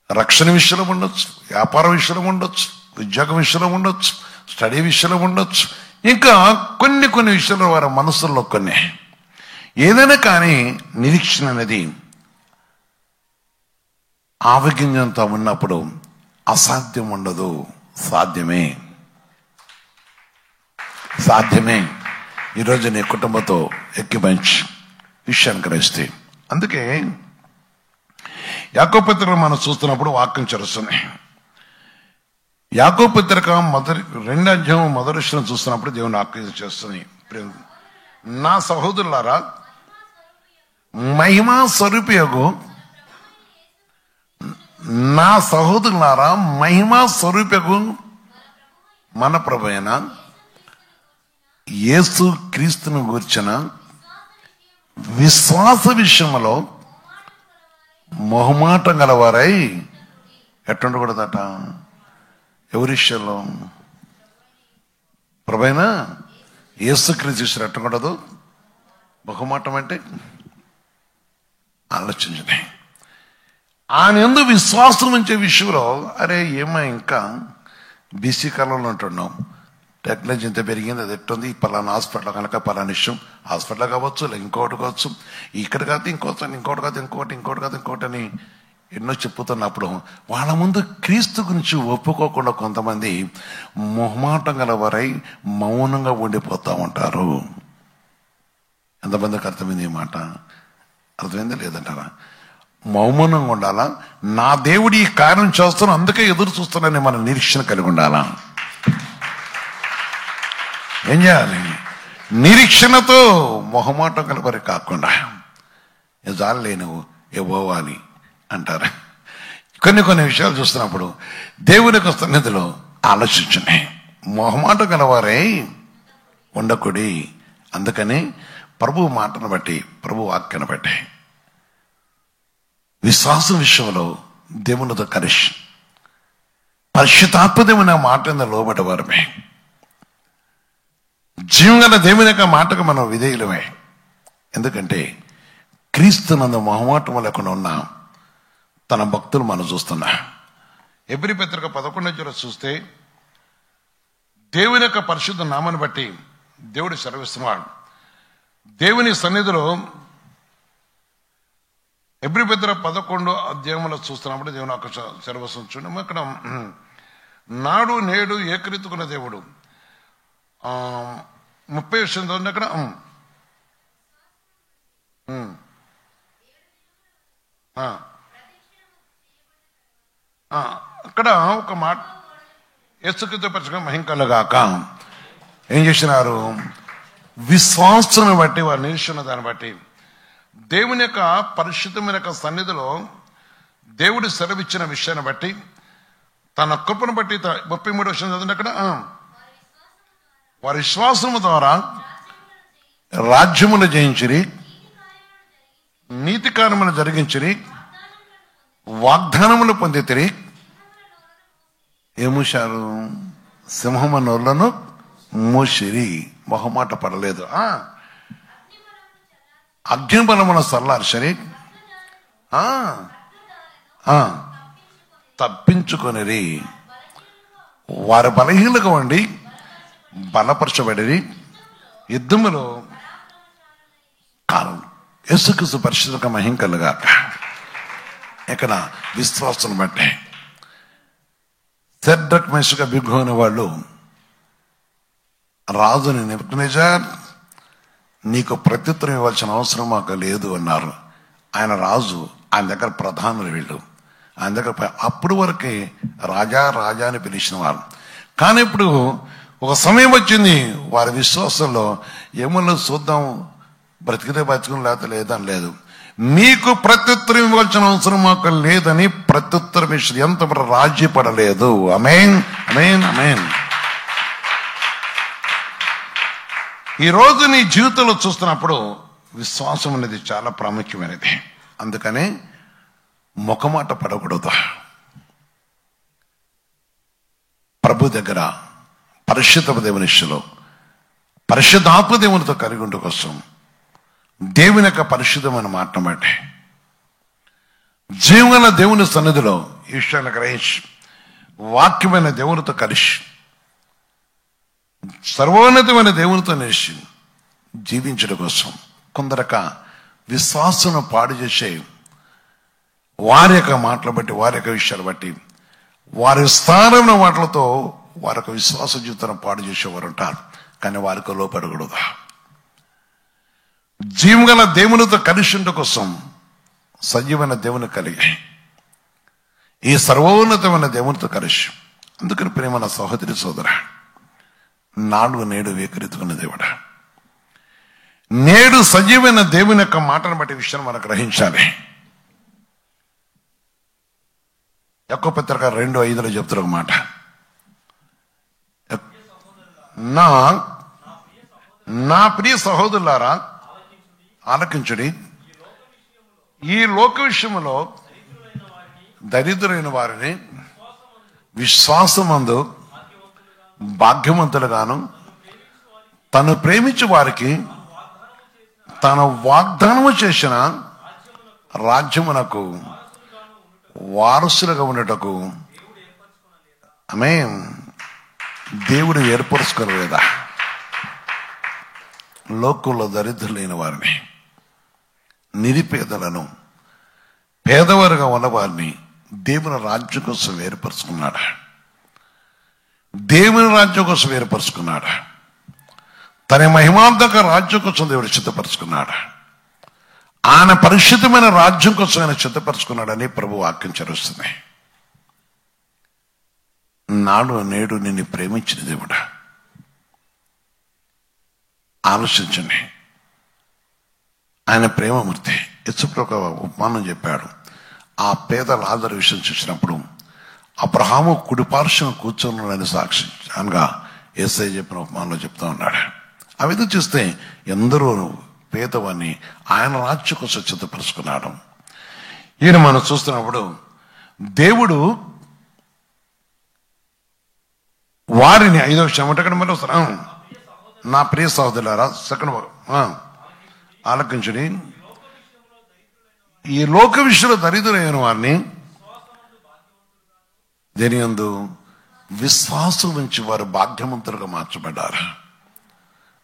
రక్షణ విషయంలో ఉండొచ్చు, వ్యాపార విషయంలో ఉండొచ్చు, ఉద్యోగం విషయంలో ఉండొచ్చు, స్టడీ విషయంలో ఉండొచ్చు, ఇంకా కొన్ని విషయాలు వారి మనసుల్లో కొన్ని. ఏదైనా కానీ నిరీక్షణ అనేది ఆరోగ్యంతో ఉన్నప్పుడు అసాధ్యం ఉండదు, సాధ్యమే. ఈరోజు నీ కుటుంబంతో మంచి విషయాన్ని గ్రహిస్తే. అందుకే యాకోబు పత్రిక మనం చూస్తున్నప్పుడు వాక్యం చరుస్తుంది. యాకోబు పత్రిక 2వ అధ్యాయం 1వ వచనం చూస్తున్నప్పుడు దేవుని వాక్యం చేస్తుంది. నా సహోదరులారా, మహిమా స్వరూపియగు మన ప్రభువైన యేసు క్రీస్తును గూర్చిన విశ్వాస విషయంలో మొహమాటం గలవారై ఎట్టుండకూడదట. ఎవరి విషయంలో? ప్రభువైన యేసుక్రీస్తు విషయంలో ఎట్టకూడదు. మొహమాటం అంటే ఆలోచించండి. ఆయన యందు విశ్వాసం ఉంచే విషయంలో, అరే ఏమో ఇంకా బీసీ కాలంలో ఉంటున్నాం, టెక్నాలజీ ఇంత పెరిగింది, అది ఎట్టుంది, పలానా హాస్పిటల్ కనుక పలానా విషయం హాస్పిటల్ కావచ్చు, లేక ఇంకోటి కావచ్చు, ఇక్కడ కాదు ఇంకోటి అని ఎన్నో చెప్పుతున్నప్పుడు వాళ్ళ ముందు క్రీస్తు గురించి ఒప్పుకోకుండా కొంతమంది మొహమాటం గలవారై మౌనంగా ఉండిపోతూ ఉంటారు. ఎంతమందికి అర్థమైంది ఈ మాట? అర్థమైందా లేదంటారా? మౌనంగా ఉండాలా. నా దేవుడు ఈ కార్యం చేస్తున్నా, అందుకే ఎదురు చూస్తున్నానని మన నిరీక్షణ కలిగి ఉండాలా. ఏం చేయాలి? నిరీక్షణతో మొహమాటం కలవరి కాకుండా చాలే నువ్వు ఇవ్వాలి అంటారు. కొన్ని విషయాలు చూస్తున్నప్పుడు దేవుని యొక్క సన్నిధిలో ఆలోచించండి. మొహమాటం గలవారై ఉండకుడి. అందుకని ప్రభు మాటను బట్టి, ప్రభు వాక్యాన్ని బట్టి విశ్వాసం విషయంలో దేవునితో కలిసి పరిశుద్ధాత్మ దేవుని మాట లోబడేవారమే. జీవం గల దేవుని యొక్క మాటకు మనం విధేయులమే. ఎందుకంటే క్రీస్తునందు మొహమాటం లేకుండా ఉన్న తన భక్తులు మనం చూస్తున్నా. ఎబ్రీ పత్రిక 11 చూస్తే దేవుని యొక్క పరిశుద్ధ నామాన్ని బట్టి దేవుడు సెలవిస్తున్నాడు. దేవుని సన్నిధిలో ఎబ్రీ పత్రిక 11 చూస్తున్నప్పుడు దేవుని యొక్క సెలవిస్తుంది. చూడండి అక్కడ నాడు నేడు ఏకరీతుకున్న దేవుడు 30 విషయం అక్కడ అక్కడ ఒక మాట యేసుక్రీస్తు పరిచయం మహింకలుగాక ఏం చేసినారు? విశ్వాసాన్ని బట్టి వారు నిరీక్షణ దాన్ని బట్టి దేవుని యొక్క పరిశుద్ధమైన యొక్క సన్నిధిలో దేవుడు సెలవిచ్చిన విషయాన్ని బట్టి తన కృపను బట్టి 33 విషయం చదివింది అక్కడ వారి విశ్వాసము ద్వారా రాజ్యమును జయించిరి, నీతి కార్యములు జరిగించిరి, వాగ్దానములు పొందితిరి. ఏమూశారు? సింహమ నోళ్లను మూసిరి. మొహమాట పడలేదు. అగ్నిబలమున సల్లార్చరి, తప్పించుకొనిరి. వారి బలహీనగా ఉండి బలపరచబడిరి. యుద్ధములో కాలం యేసుక్రీస్తు పరిశుద్ధ మహింకలుగాక. ఇక్కడ విశ్వాసం బట్టే షడ్రక్ మేషక్ అబేద్నెగో అనే వాళ్ళు రాజుని నెబుకద్నెజర్ నీకు ప్రత్యుత్తరం ఇవ్వాల్సిన అవసరం మాకు లేదు అన్నారు. ఆయన రాజు, ఆయన దగ్గర ప్రధానులు వీళ్ళు, ఆయన దగ్గర అప్పుడు వరకే రాజా రాజా అని పిలిచిన వారు. కానీ ఇప్పుడు ఒక సమయం వచ్చింది వారి విశ్వాసంలో ఏమన్నా చూద్దాం, బ్రతికితే బతుకుని లేకపోతే లేదని లేదు. మీకు ప్రత్యుత్తరం ఇవ్వాల్సిన అవసరం మాకు లేదని ప్రత్యుత్తరం ఇచ్చి ఎంత రాజీ పడలేదు. ఆమేన్, ఆమేన్, ఆమేన్. ఈరోజు నీ జీవితంలో చూస్తున్నప్పుడు విశ్వాసం అనేది చాలా ప్రాముఖ్యమైనది. అందుకని ముఖమాట పడకూడదు. ప్రభు దగ్గర పరిశుద్ధ దేవునిలో పరిశుద్ధాత్మ దేవునితో కలిగి ఉండే కోసం దేవుని యొక్క పరిశుద్ధమైన మాట బట్టి జీవన దేవుని సన్నిధిలో ఈ విషయాన్ని గ్రహించి వాక్యమైన దేవునితో కలిసి సర్వోన్నతమైన దేవునితో నిలిచి జీవించడం కోసం కొందరక విశ్వాసం పాడు చేసే వారి యొక్క మాటలు బట్టి, వారి యొక్క విషయాలు బట్టి, వారి స్థానమైన మాటలతో వారి యొక్క విశ్వాస జీవితాన్ని పాడు చేసేవారు ఉంటారు. కానీ వారికి లోపడకూడదు. జీవగల దేవునితో కలిసి ఉండే కోసం సజీవమైన దేవుని కలిగి ఈ సర్వోన్నతమైన దేవునితో కలిసి, అందుకని ప్రేమ సహోదరి సోదర, నాడు నేడు ఏకరీతుకున్న దేవుడా, నేడు సజీవమైన దేవుని యొక్క మాటను బట్టి విషయాన్ని మనం గ్రహించాలి. యాకోబు పత్రిక 2:5 చెప్తున్న ఒక మాట, నా ప్రియ సహోదరులారా ఆలకించుడి, ఈ లోక విషయంలో దరిద్రులైన వారిని విశ్వాసమందు భాగ్యవంతులుగాను తను ప్రేమించు వారికి తను వాగ్దానము చేసిన రాజ్యమునకు వారసులుగా ఉండటకు ఆమేన్ దేవుడు ఏర్పరచుకోలేదా? లోకంలో దరిద్రులైన వారిని, నిరుపేదలను, పేదవారుగా ఉన్నవారిని దేవుని రాజ్యం కోసం ఏర్పరచుకున్నాడు. దేవుని రాజ్యం కోసం ఏర్పరచుకున్నాడు. తన మహిమాంతక రాజ్యం కోసం దేవుడు సిద్ధపరచుకున్నాడు. ఆయన పరిశుద్ధమైన రాజ్యం కోసం ఆయన సిద్ధపరచుకున్నాడని ప్రభు వాక్యం చరుస్తుంది. నాడు నేడు నిన్ను ప్రేమించిన దేవుడా, ఆలోచించండి. ఆయన ప్రేమమూర్తి. యేసుప్రభు ఒక ఉపమానం చెప్పాడు. ఆ పేద లాజరు విషయం చూసినప్పుడు అబ్రహాము కుడిపార్శ్వం కూర్చొని సాక్షి అనగా యేసయ్య చెప్పిన ఉపమానంలో చెప్తా ఉన్నాడు. ఆ విధంగా చూస్తే ఎందరో పేదవాన్ని ఆయన రాజ్యం కోసం సిద్ధపరుచుకున్నాడు. ఈయన మనం చూస్తున్నప్పుడు దేవుడు వారిని 5వ విషయం అంటే మరి నా ప్రియ సహోదరులారా, సెకండ్ ఆలకించుడి, ఈ లోక విషయంలో దరిద్రులైన వారిని దేని యందు విశ్వాసం ఉంచి వారు భాగ్యవంతులుగా మార్చబడ్డారు.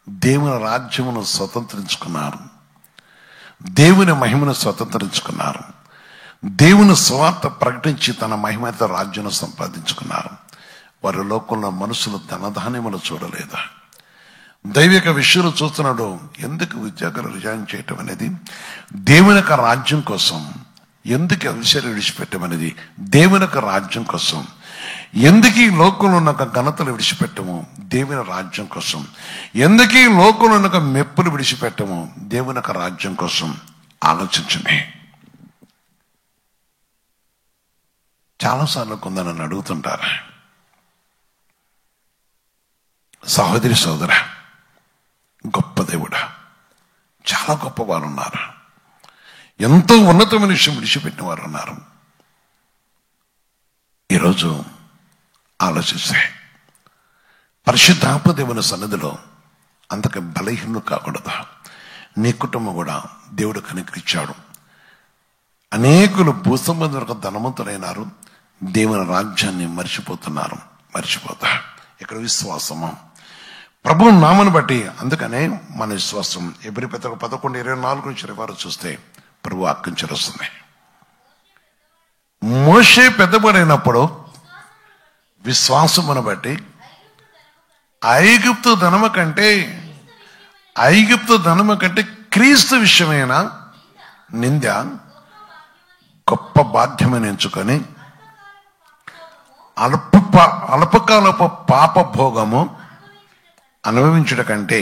దేవుని రాజ్యమును స్వతంత్రించుకున్నారు. దేవుని మహిమను స్వతంత్రించుకున్నారు. దేవుని స్వార్థ ప్రకటించి తన మహిమతో రాజ్యం సంపాదించుకున్నారు. వారి లోకంలో మనుషులు ధనధాన్యములు చూడలేదు. దైవిక విషయాలు చూస్తున్నాడు. ఎందుకు ఉద్యోగాలు రిజైన్ చేయటం అనేది దేవుని యొక్క రాజ్యం కోసం. ఎందుకు విషయాలు విడిచిపెట్టడం అనేది దేవుని యొక్క రాజ్యం కోసం. ఎందుకు ఈ లోకంలో ఉన్న ఘనతలు విడిచిపెట్టము దేవుని రాజ్యం కోసం. ఎందుకు ఈ లోకంలో ఉన్న మెప్పులు విడిచిపెట్టము దేవుని యొక్క రాజ్యం కోసం. ఆలోచించండి. చాలాసార్లు కొందరు నన్ను అడుగుతుంటారు, సహోదరి సోదర, గొప్ప దేవుడా, చాలా గొప్ప వారు ఉన్నారు, ఎంతో ఉన్నతమైన విషయం విడిచిపెట్టిన వారు ఉన్నారు. ఈరోజు ఆలోచిస్తే పరిశుద్ధాత్మ దేవుని సన్నిధిలో అంతకు బలహీనులు కాకూడదు. నీ కుటుంబం కూడా దేవుడు కనికరించాడు. అనేకులు భూసంబంధులకు ధనవంతులైనారు, దేవుని రాజ్యాన్ని మర్చిపోతున్నారు. మర్చిపోతా ఇక్కడ విశ్వాసము ప్రభు నామను బట్టి. అందుకనే మన విశ్వాసం ఎబ్రీ 11:24-26 చూస్తే ప్రభు ఆజ్ఞించరుస్తుంది. మోషే పెద్దబడైనప్పుడు విశ్వాసమును బట్టి ఐగుప్తు ధనము కంటే క్రీస్తు విషయమైన నింద గొప్ప బాధ్యమని ఎంచుకొని అల్పకాలపు పాప భోగము అనుభవించుట కంటే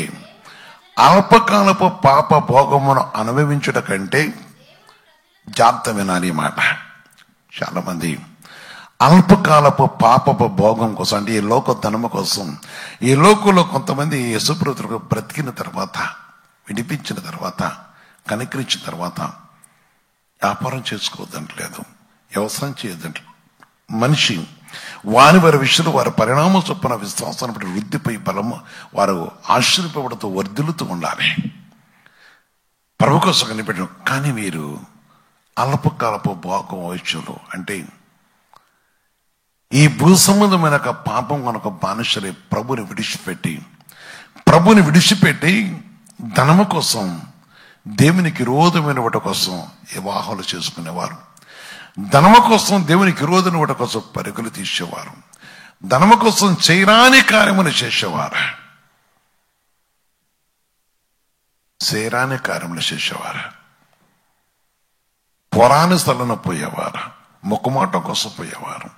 అల్పకాలపు పాప భోగమును అనుభవించుట కంటే జాగ్రత్త వినాలి ఈ మాట. చాలా మంది అల్పకాలపు పాపపు భోగం కోసం, అంటే ఈ లోక ధనము కోసం, ఈ లోకంలో కొంతమంది యేసుప్రభువుకు బ్రతికిన తర్వాత, విడిపించిన తర్వాత, కనికరించిన తర్వాత వ్యాపారం చేసుకోవద్దంటలేదు, వ్యవసాయం చేయొద్దంట. మనిషి వారి విషయంలో వారి పరిణామం చొప్పున విశ్వాసాన్ని బట్టి వృద్ధిపై బలము వారు ఆశ్చర్యపడుతూ వర్ధిల్లుతూ ఉండాలి. ప్రభు కోసం కనిపెట్టడం. కానీ వీరు అల్పకాలపు భోగం వయస్సులు, అంటే ఈ భూ సంబంధమైన పాపం కనుక బానిసలే ప్రభుని విడిచిపెట్టి ధనము కోసం, దేవునికి విరోధమైన వాటి కోసం వివాహాలు చేసుకునేవారు. ధనము కోసం దేవునికి విరోధమైన వాటి కోసం పరుగులు తీసేవారు. ధనము కోసం చేయరాని కార్యములు చేసేవారు. పురాణ స్థలంలో పోయేవారు. ముఖమాట కోసం పోయేవారు.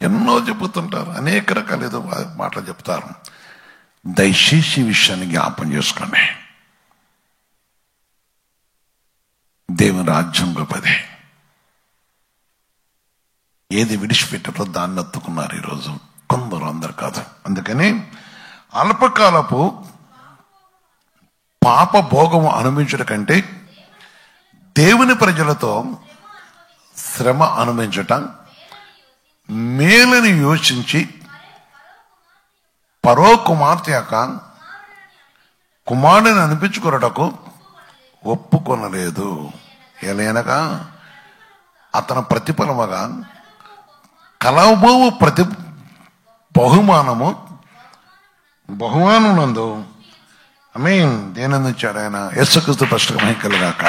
ఎన్నో చెబుతుంటారు, అనేక రకాల ఏదో మాటలు చెప్తారు. దయచేసి విషయాన్ని జ్ఞాపం చేసుకోండి. దేవుని రాజ్యం గొప్పది. ఏది విడిచిపెట్టారో దాన్ని ఎత్తుకున్నారు ఈరోజు కొందరు, అందరు కాదు. అందుకని అల్పకాలపు పాప భోగము అనుభవించడం కంటే దేవుని ప్రజలతో శ్రమ అనుభవించటం మేలని యోచించి పరో కుమార్తె యొక్క కుమారుడిని అనిపించుకొనుటకు ఒప్పుకొనలేదు. ఎలయనగా అతని ప్రతిఫలముగా కలవబోవు బహుమానమునందు దేనందించాడు ఆయన. యేసుక్రీస్తు పరిశుద్ధ కలుగాక.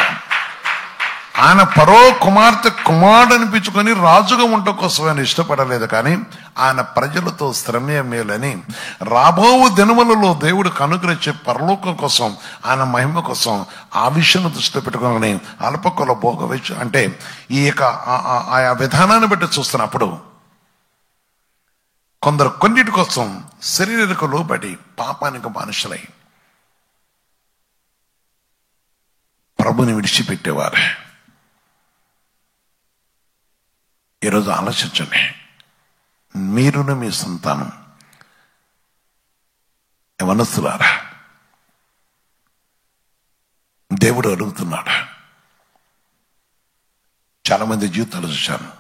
ఆయన పరో కుమారుడు అనిపించుకొని రాజుగా ఉంట కోసం ఆయన ఇష్టపడలేదు. కానీ ఆయన ప్రజలతో శ్రమే మేలని రాబో దినములలో దేవుడు కనుగరించే పరలోకం కోసం, ఆయన మహిమ కోసం ఆ విషయాన్ని దృష్టిలో పెట్టుకోవాలని అల్పకుల భోగ విషయం, అంటే ఈ యొక్క ఆయా విధానాన్ని బట్టి చూస్తున్నప్పుడు కొందరు కొన్నిటి కోసం శరీరకు లోబడి పాపానికి మనుషులై ప్రభుని విడిచిపెట్టేవారు. ఈరోజు ఆలోచించండి. మీరును మీ సంతానం యవనస్తులారా, దేవుడు అడుగుతున్నాడు. చాలా మంది జీవితాలు చూశాను.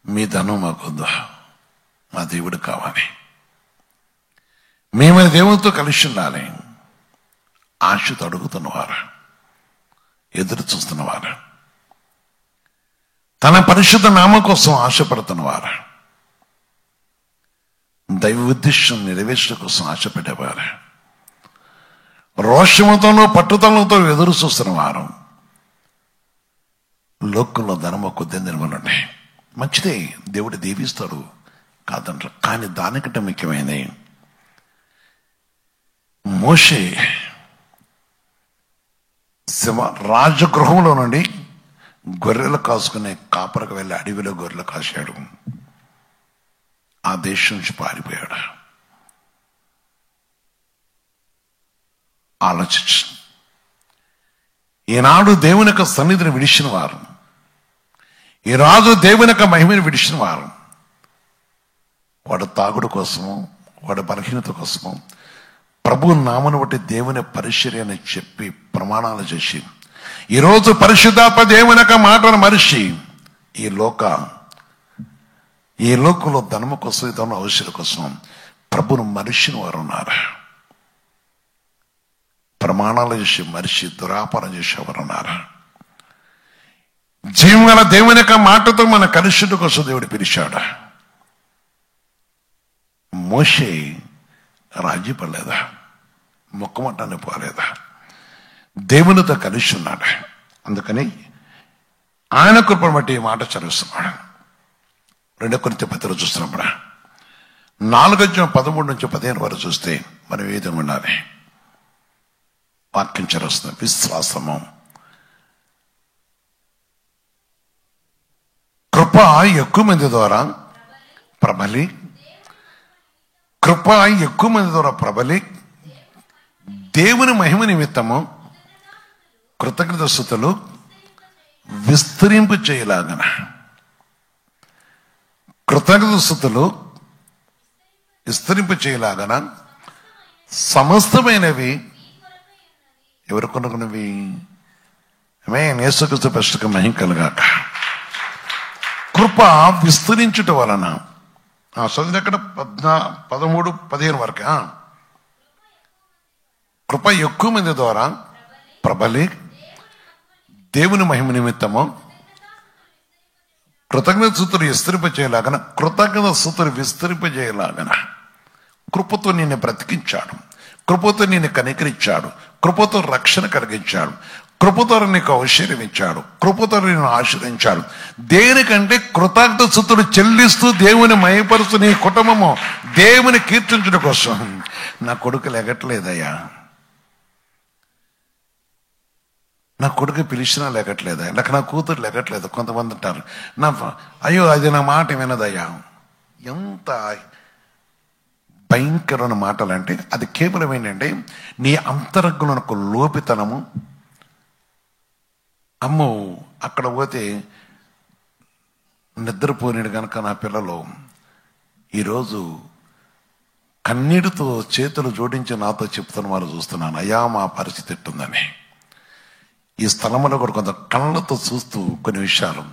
మీ ధనం మాకొద్దు, మా దేవుడు కావాలి, మేము దేవునితో కలిసి ఉండాలి ఆశతో అడుగుతున్నవారు. ఎదురు చూస్తున్నవారు, తన పరిశుద్ధ నామం కోసం ఆశపడుతున్నవారు, దైవ ఉద్దేశం నెరవేర్చడం కోసం ఆశపడేవారు, రోషముతోనూ పట్టుదలతో ఎదురు చూస్తున్నవారు. లోకంలో ధనము కొద్ది దినములున్నాయి, మంచిదే, దేవుడు దీవిస్తాడు కాదంటారు. కానీ దానికంటే ముఖ్యమైనది మోషే రాజగృహంలో నుండి గొర్రెలు కాసుకునే కాపరకు వెళ్ళి అడవిలో గొర్రెలు కాశాడు. ఆ దేశం నుంచి పారిపోయాడు. ఆలోచించు. ఈనాడు దేవుని యొక్క సన్నిధిని విడిచిన వారు, ఈరోజు దేవుని యొక్క మహిమను విడిచిన వారు, వాడు తాగుడు కోసము, వాడు బలహీనత కోసము ప్రభు నామను బట్టి దేవుని పరిచర్యని చెప్పి ప్రమాణాలు చేసి, ఈరోజు పరిశుద్ధాత్మ దేవుని యొక్క మాటను మరిచి ఈ లోకంలో ధనము కోసం, ధన అవసరం కోసం ప్రభును మరిచిన వారు ఉన్నారు. ప్రమాణాలు చేసి మరిచి దురాపారం చేసేవారు ఉన్నారు. జీవగల దేవుని యొక్క మాటతో మన కలుషుడి కోసం దేవుడు పిలిచాడు. మోషే రాజీ పడలేదా? మొక్కమట్టాన్ని పోలేదా? దేవునితో కలిసి ఉన్నాడు. అందుకని ఆయన కృపను బట్టి ఈ మాట చదివిస్తున్నాడు. 2 కొరింథీ పత్రిక చూస్తున్నప్పుడు 4:13-15 వరకు చూస్తే మనం ఏ విధంగా ఉండాలి? వాక్యం చదివిస్తుంది. విశ్వాసము, కృప ఎక్కువ మంది ద్వారా ప్రబలి, కృప ఎక్కువ మంది ద్వారా ప్రబలి దేవుని మహిమ నిమిత్తము కృతజ్ఞతాస్తుతులు విస్తరింపు చేయలాగన, కృతజ్ఞతాస్తుతులు విస్తరింపు చేయలాగన సమస్తమైనవి ఎవరు కొనుక్కున్నవి? యేసుక్రీస్తు పరిశుద్ధ మహిమ కలుగాక. కృప విస్తరించుట వలన చదివిన ఎక్కడ 13-15 వరకు. కృప ఎక్కువ మంది ద్వారా ప్రబలి దేవుని మహిమ నిమిత్తము కృతజ్ఞత స్తుతులు విస్తరింపజేయలాగన, కృతజ్ఞత స్తుతులు విస్తరింపజేయలాగన కృపతో నిన్ను బ్రతికించాడు, కృపతో నిన్ను కనికరించాడు, కృపతో రక్షణ కలిగించాడు, కృపతో నీకు ఔషధ్యం ఇచ్చాడు, కృపతో నిన్ను ఆశ్రయించాడు. దేనికంటే కృతజ్ఞత స్తుతులు చెల్లిస్తూ దేవుని మహిమపరుస్తూ నీ కుటుంబము దేవుని కీర్తించడం కోసం. నా కొడుకు లెగట్లేదయ్యా, నా కొడుకు పిలిచినా లెగట్లేదా, లేక నా కూతురు లెగట్లేదు. కొంతమంది అంటారు, అయ్యో అది నా మాట వినదయ్యా. ఎంత భయంకరమైన మాటలు అంటే అది కేవలం ఏంటంటే నీ అంతరంగంలో లోపితనము. అమ్మో అక్కడ పోతే నిద్రపోయినాడు కనుక నా పిల్లలు ఈరోజు కన్నీటితో చేతులు జోడించి నాతో చెప్తున్న వారు చూస్తున్నాను, అయ్యా మా పరిస్థితి ఎట్టుందని. ఈ స్థలంలో కూడా కొంత కళ్ళతో చూస్తూ కొన్ని విషయాలు,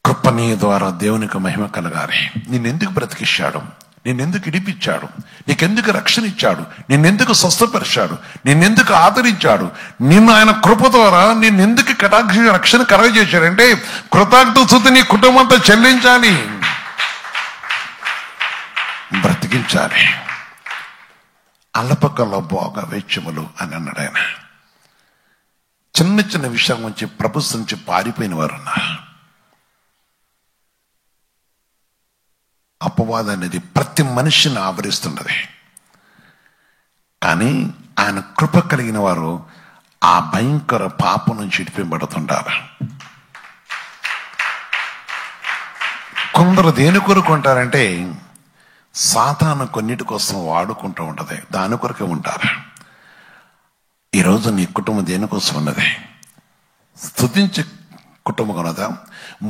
కృప నీ ద్వారా దేవునికి మహిమ కలగాలి. నిన్నెందుకు బ్రతికిచ్చాడు, నిన్నెందుకు ఇడిపించాడు, నీకెందుకు రక్షణ ఇచ్చాడు, నిన్నెందుకు స్వస్థపరిచాడు, నిన్నెందుకు ఆదరించాడు, నిన్ను ఆయన కృప ద్వారా నిన్నెందుకు కటాక్ష రక్షణ కలగజేశాడంటే కృతజ్ఞత నీ కుటుంబంతో చెల్లించాలి, బ్రతికించాలి. అల్లపక్కలో భోగ వెచ్చములు అని అన్నాడు ఆయన. చిన్న చిన్న విషయం నుంచి ప్రభుత్వం నుంచి పారిపోయిన వారు ఉన్నారు. అపవాదం అనేది ప్రతి మనిషిని ఆవరిస్తున్నది. కానీ ఆయన కృప కలిగిన వారు ఆ భయంకర పాపం నుంచి ఇడిపింపబడుతుంటారు. కొందరు దేని కొరకు ఉంటారంటే సాతాను కొన్నిటి కోసం వాడుకుంటూ ఉంటది, దాని కొరకే ఉంటారు. ఈరోజు నీ కుటుంబం దేనికోసం ఉన్నది? స్తుతించే కుటుంబం ఉన్నదా?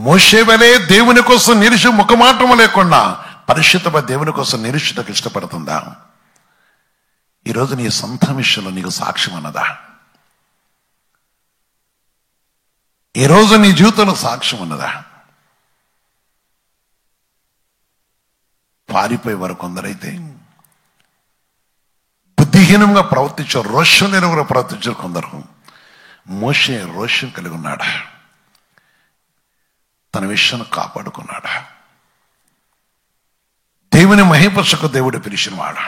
మోషే వలె దేవుని కోసం నిరీక్ష ముఖమాటము లేకుండా పరిశుద్ధ దేవుని కోసం నిరీక్షకు ఇష్టపడుతుందా? ఈరోజు నీ సొంత విషయంలో నీకు సాక్ష్యం అన్నదా? ఈరోజు నీ జీవితంలో సాక్ష్యం ఉన్నదా? పారిపోయే వారు కొందరైతే బుద్ధిహీనంగా ప్రవర్తించారు, రోషం లేని కూడా ప్రవర్తించారు కొందరు. మోషే రోషం కలిగి ఉన్నాడా? తన విషయాన్ని కాపాడుకున్నాడా? దేవుని మహిపరచకు దేవుడు పిలిచిన వాడు,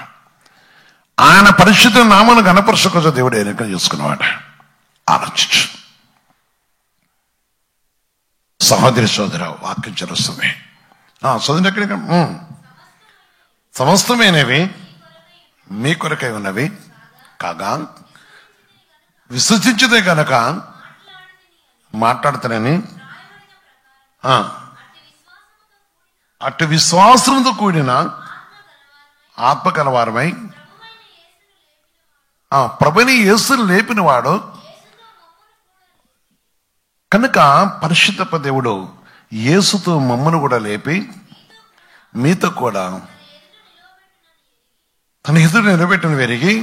ఆయన పరిశుద్ధ నామను గణపరచకు దేవుడు ఎన్నిక చేసుకున్నవాడు. ఆలోచించు సహోదరి సోదర, వాక్యం చదువుతుంది. చదువు ఎక్కడికి? సమస్తమైనవి మీ కొరకై ఉన్నవి కాగా విశ్వసించదే గనక మాట్లాడుతానని అటు విశ్వాసంతో కూడిన ఆత్మ కలవారమై ప్రభుని యేసును లేపినవాడు కనుక పరిశుద్ధ దేవుడు యేసుతో మమ్మను కూడా లేపి మీతో కూడా తన ఎదురు నిలబెట్టిన వెరిగి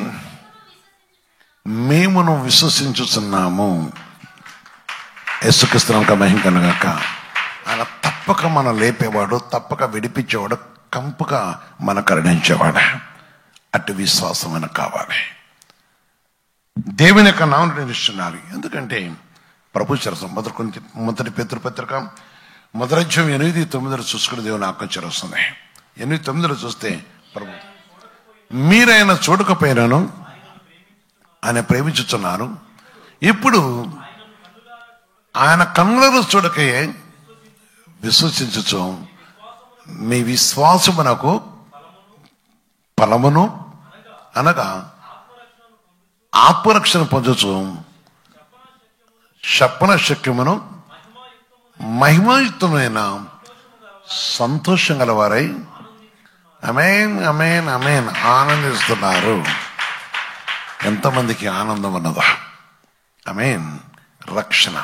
మేమును విశ్వసించుతున్నాము. యేసుక్రీస్తునామమున మహిమ కలుగుగాక. ఆయన తప్పక మనం లేపేవాడు, తప్పక విడిపించేవాడు, కంపుగా మన కరుణించేవాడు. అటు విశ్వాసం మనకు కావాలి. దేవుని యొక్క నామమును నిలుస్తున్నారు. ఎందుకంటే ప్రభు చరసం మొదటి పేతురు పత్రిక 1:8-9 చూసుకుని దేవుని ఆజ్ఞ వస్తుంది. 8-9 చూస్తే ప్రభు మీరైన చూడకపోయినాను ఆయన ప్రేమించుతున్నారు, ఇప్పుడు ఆయన కన్నులను చూడకే విశ్వసించుచు మీ విశ్వాసమునకు ఫలమును అనగా ఆత్మరక్షణ పొందుచు శపన శక్యమును మహిమాయుక్తమైన సంతోషం గలవారై అమేన్ అమేన్ అమేన్ ఆనందిస్తున్నారు. ఎంతమందికి ఆనందం ఉన్నదా? అమేన్. రక్షణ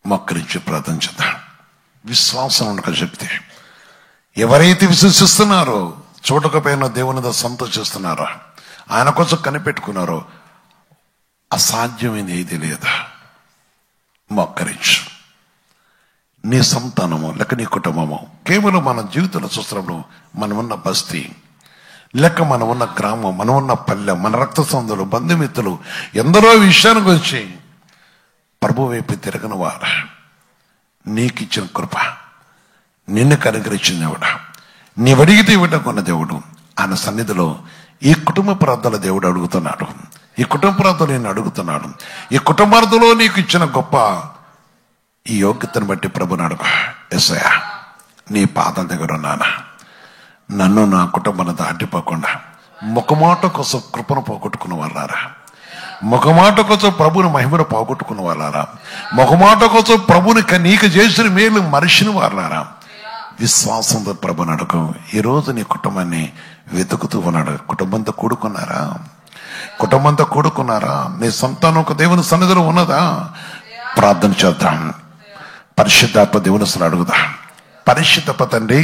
మొక్కరించి ప్రార్థన చేద్దాం. విశ్వాసం ఉండక శక్తి. ఎవరైతే విశ్వసిస్తున్నారో, చూడకపోయినా దేవునితో సంతోషిస్తున్నారో, ఆయన కోసం కనిపెట్టుకున్నారో, అసాధ్యమైంది ఏది లేదా. మొక్కరించు. నీ సంతానము లేక నీ కుటుంబము కేవలం మన జీవితంలో చూస్తున్నప్పుడు మనమున్న బస్తీ లేక మనమున్న గ్రామం, మనమున్న పల్లె, మన రక్త సంబంధులు, బంధుమిత్రులు ఎందరో విషయాన్ని గురించి ప్రభు వైపు తిరగని వారు, నీకు ఇచ్చిన కృప, నిన్ను కనుగరించిన దేవుడు, నీవడిగితే ఇవ్వటం దేవుడు, ఆయన సన్నిధిలో ఈ కుటుంబ ప్రార్థన దేవుడు అడుగుతున్నాడు. ఈ కుటుంబ ప్రార్థన నేను అడుగుతున్నాడు. ఈ కుటుంబార్థంలో నీకు ఇచ్చిన గొప్ప ఈ యోగ్యతను బట్టి ప్రభుని అడుగు. యేసయ్యా, నీ పాదం దగ్గర ఉన్నానా, నన్ను నా కుటుంబాన్ని దాటిపోకుండా ముఖమాట కోసం కృపను పోగొట్టుకున్న వాళ్ళారా, ముఖమాట కోసం ప్రభుని మహిమను పోగొట్టుకున్న వాళ్ళారా, ముఖమాట కోసం ప్రభుని నీకు చేసిన మేలు మరిచిన వాళ్ళారా, విశ్వాసంతో ప్రభుని అడుగు. ఈరోజు నీ కుటుంబాన్ని వెతుకుతూ ఉన్నాడు. కుటుంబంతో కూడుకున్నారా? కుటుంబంతో కూడుకున్నారా? నీ సంతానం ఒక దేవుని సన్నిధిలో ఉన్నదా? ప్రార్థన చేద్దాం. పరిశుద్ధాత్మ దేవుని అసలు అడుగుదా. పరిశుద్ధ తండ్రి,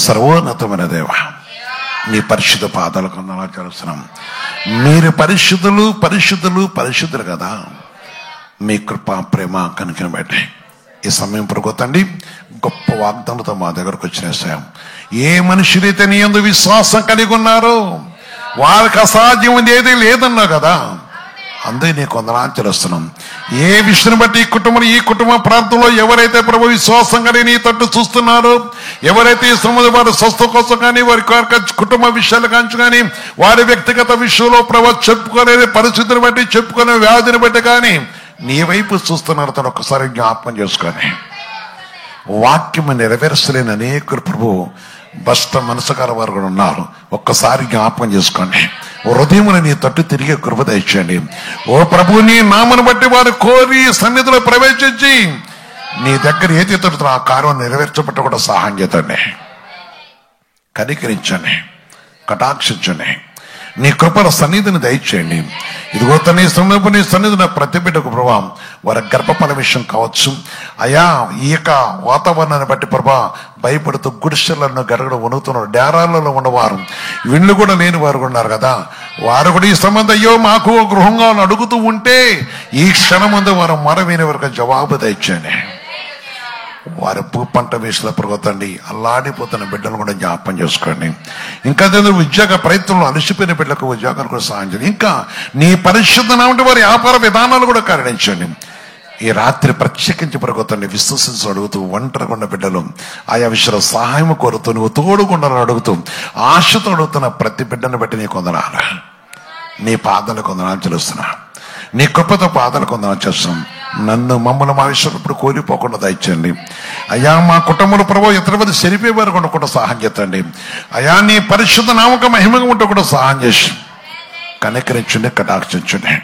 సర్వోన్నతమైన దేవ, నీ పరిశుద్ధ పాదాలకు వందనాలు. మీరు పరిశుద్ధులు పరిశుద్ధులు పరిశుద్ధులు కదా. మీ కృప ప్రేమ కనుకని బట్టి ఈ సమయం పడుకోతండి. గొప్ప వాగ్దానంతో మా దగ్గరకు వచ్చిన విషయం, ఏ మనుషులైతే నీ యందు విశ్వాసం కలిగి ఉన్నారో వారికి అసాధ్యం ఏది లేదన్నావు కదా. అందుకే నీకు వందనాలు చెల్లిస్తున్నాం. ఏ విషయాన్ని బట్టి ఈ కుటుంబ ప్రాంతంలో ఎవరైతే ప్రభు విశ్వాసం కలిగి నీ తట్టు చూస్తున్నారో, ఎవరైతే ఈ సమాజ వారి స్వస్థ కోసం కానీ, వారి కుటుంబ విషయాలు కాంచి కానీ, వారి వ్యక్తిగత విషయంలో ప్రభు చెప్పుకునే పరిస్థితిని బట్టి, చెప్పుకునే వ్యాధిని బట్టి కానీ నీ వైపు చూస్తున్నారు. తను ఒక్కసారి జ్ఞాపకం చేసుకొని వాక్యం నెరవేర్చలేని అనేకులు ప్రభు బస్ట మనసుకార వారు కూడా ఉన్నారు. ఒక్కసారి జ్ఞాపకం చేసుకోండి. హృదయమున నీ తట్టు తిరిగే కృప దయచేయండి. ఓ ప్రభు, నీ నామను బట్టి వారు కోరి సన్నిధిలో ప్రవేశించి నీ దగ్గర ఏది తడుతున్నా ఆ కార్యం నెరవేర్చబట్ట కూడా సహాయం చేతండి. కనికరించండి, కటాక్షించండి. నీ కృపల సన్నిధిని దయచేయండి. ఇదిగో నీ సన్నిధిని ప్రతి బిడ్డకు ప్రభా, వారి గర్భఫల విషయం కావచ్చు అయ్యా, ఈ యొక్క వాతావరణాన్ని బట్టి ప్రభా భయపడుతూ గుడిసెలను గడగడ వణుకుతున్నారు. డేరాలలో ఉన్నవారు, వీళ్ళు కూడా లేని వారు ఉన్నారు కదా, వారు కూడా ఈ సంబంధం అయ్యో మాకు గృహంగా అడుగుతూ ఉంటే ఈ క్షణం ముందు వారు మరవైన వరకు జవాబు దయచేయండి. వారి పంట వేసులో ప్రగతండి అల్లాడిపోతున్న బిడ్డలు కూడా జ్ఞాపం చేసుకోండి. ఇంకా ఉద్యోగ ప్రయత్నంలో అలసిపోయిన బిడ్డలకు ఉద్యోగాలు కూడా సహాయం చేయండి. ఇంకా నీ పరిశుద్ధ నామమున వారి వ్యాపార విధానాలు కూడా కరుణించండి. ఈ రాత్రి ప్రత్యేకించి ప్రగతండి విశ్వసించి అడుగుతూ ఒంటరిగా ఉన్న బిడ్డలు ఆయా విషయంలో సహాయం కోరుతూ నువ్వు తోడుకుండాలని అడుగుతూ ఆశతో అడుగుతున్న ప్రతి బిడ్డను బట్టి నీ కొందనాలు, నీ పాదాలు కొందనాలు చెల్లిస్తున్నా, నీ కృపతో పాదాలు కొందనాలు చేస్తున్నాం. నన్ను మమ్మల్ని మా విషయంలో ఇప్పుడు కోల్పోకుండా దయచేయండి అయ్యా. మా కుటుంబంలో ప్రభు ఇతర మంది సరిపోయే వారు కూడా సహాయం చేయండి అయ్యా. నీ పరిశుద్ధ నామక మహిమగా ఉంటూ కూడా సహాయం చేసి కనికరించండి, కటాక్షించండి.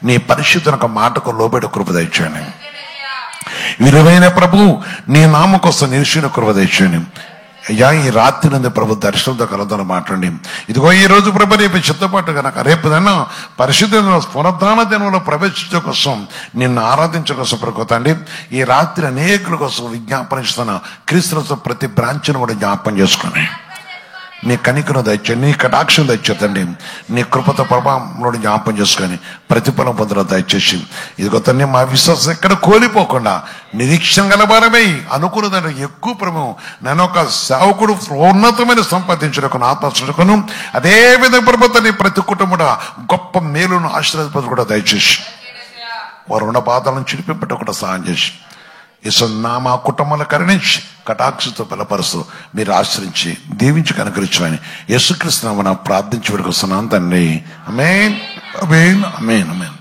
నీ పరిశుద్ధ మాటకు లోబడి కృప దయచేయండి. విలువైన ప్రభు నీ నామ కోసం నిరీక్షణ కృప దయచేయండి అయ్యా. ఈ రాత్రి నుండి ప్రభు దర్శనంతో కలదని మాట్లాడి ఇదిగో ఈ రోజు ప్రభు రేపు చిత్తపాటు కనుక రేపు దిన పరిశుద్ధ పునరుద్ధాన దినంలో ప్రవేశించే కోసం నిన్ను ఆరాధించే కోసం ప్రభుత్వండి ఈ రాత్రి అనేకుల కోసం విజ్ఞాపనిస్తున్న క్రీస్తులతో ప్రతి బ్రాంచ్ను కూడా జ్ఞాపం చేసుకుని నీ కనికను దయచేయండి, నీ కటాక్షం దయచేతండి. నీ కృపతో ప్రభావంలో జ్ఞాపం చేసుకొని ప్రతిఫలం పొందడం దయచేసి ఇదిగో తన్ని మా విశ్వాసం ఎక్కడ కోల్పోకుండా నిరీక్షణ గలబారమై అనుకున్నదంటే ఎక్కువ ప్రభు నేను ఒక సేవకుడు ఉన్నతమైన సంపాదించుటకు ఆత్మను అదే విధంగా ప్రభుత్వాన్ని ప్రతి కుటుంబం గొప్ప మేలును ఆశీర్వాదపడి కూడా దయచేసి వారు ఉన్న బాధలను చిరిపిపెట్ట కూడా సహాయం చేసి మా కుటుంబాలను కరుణించి కటాక్షతో బలపరుస్తూ మీరు ఆశ్రయించి దీవించి కనుకరించమని యేసుక్రీస్తు నామమున ప్రార్థించి వేడుకొస్తున్నాను తండ్రి. ఆమేన్, ఆమేన్, ఆమేన్, ఆమేన్.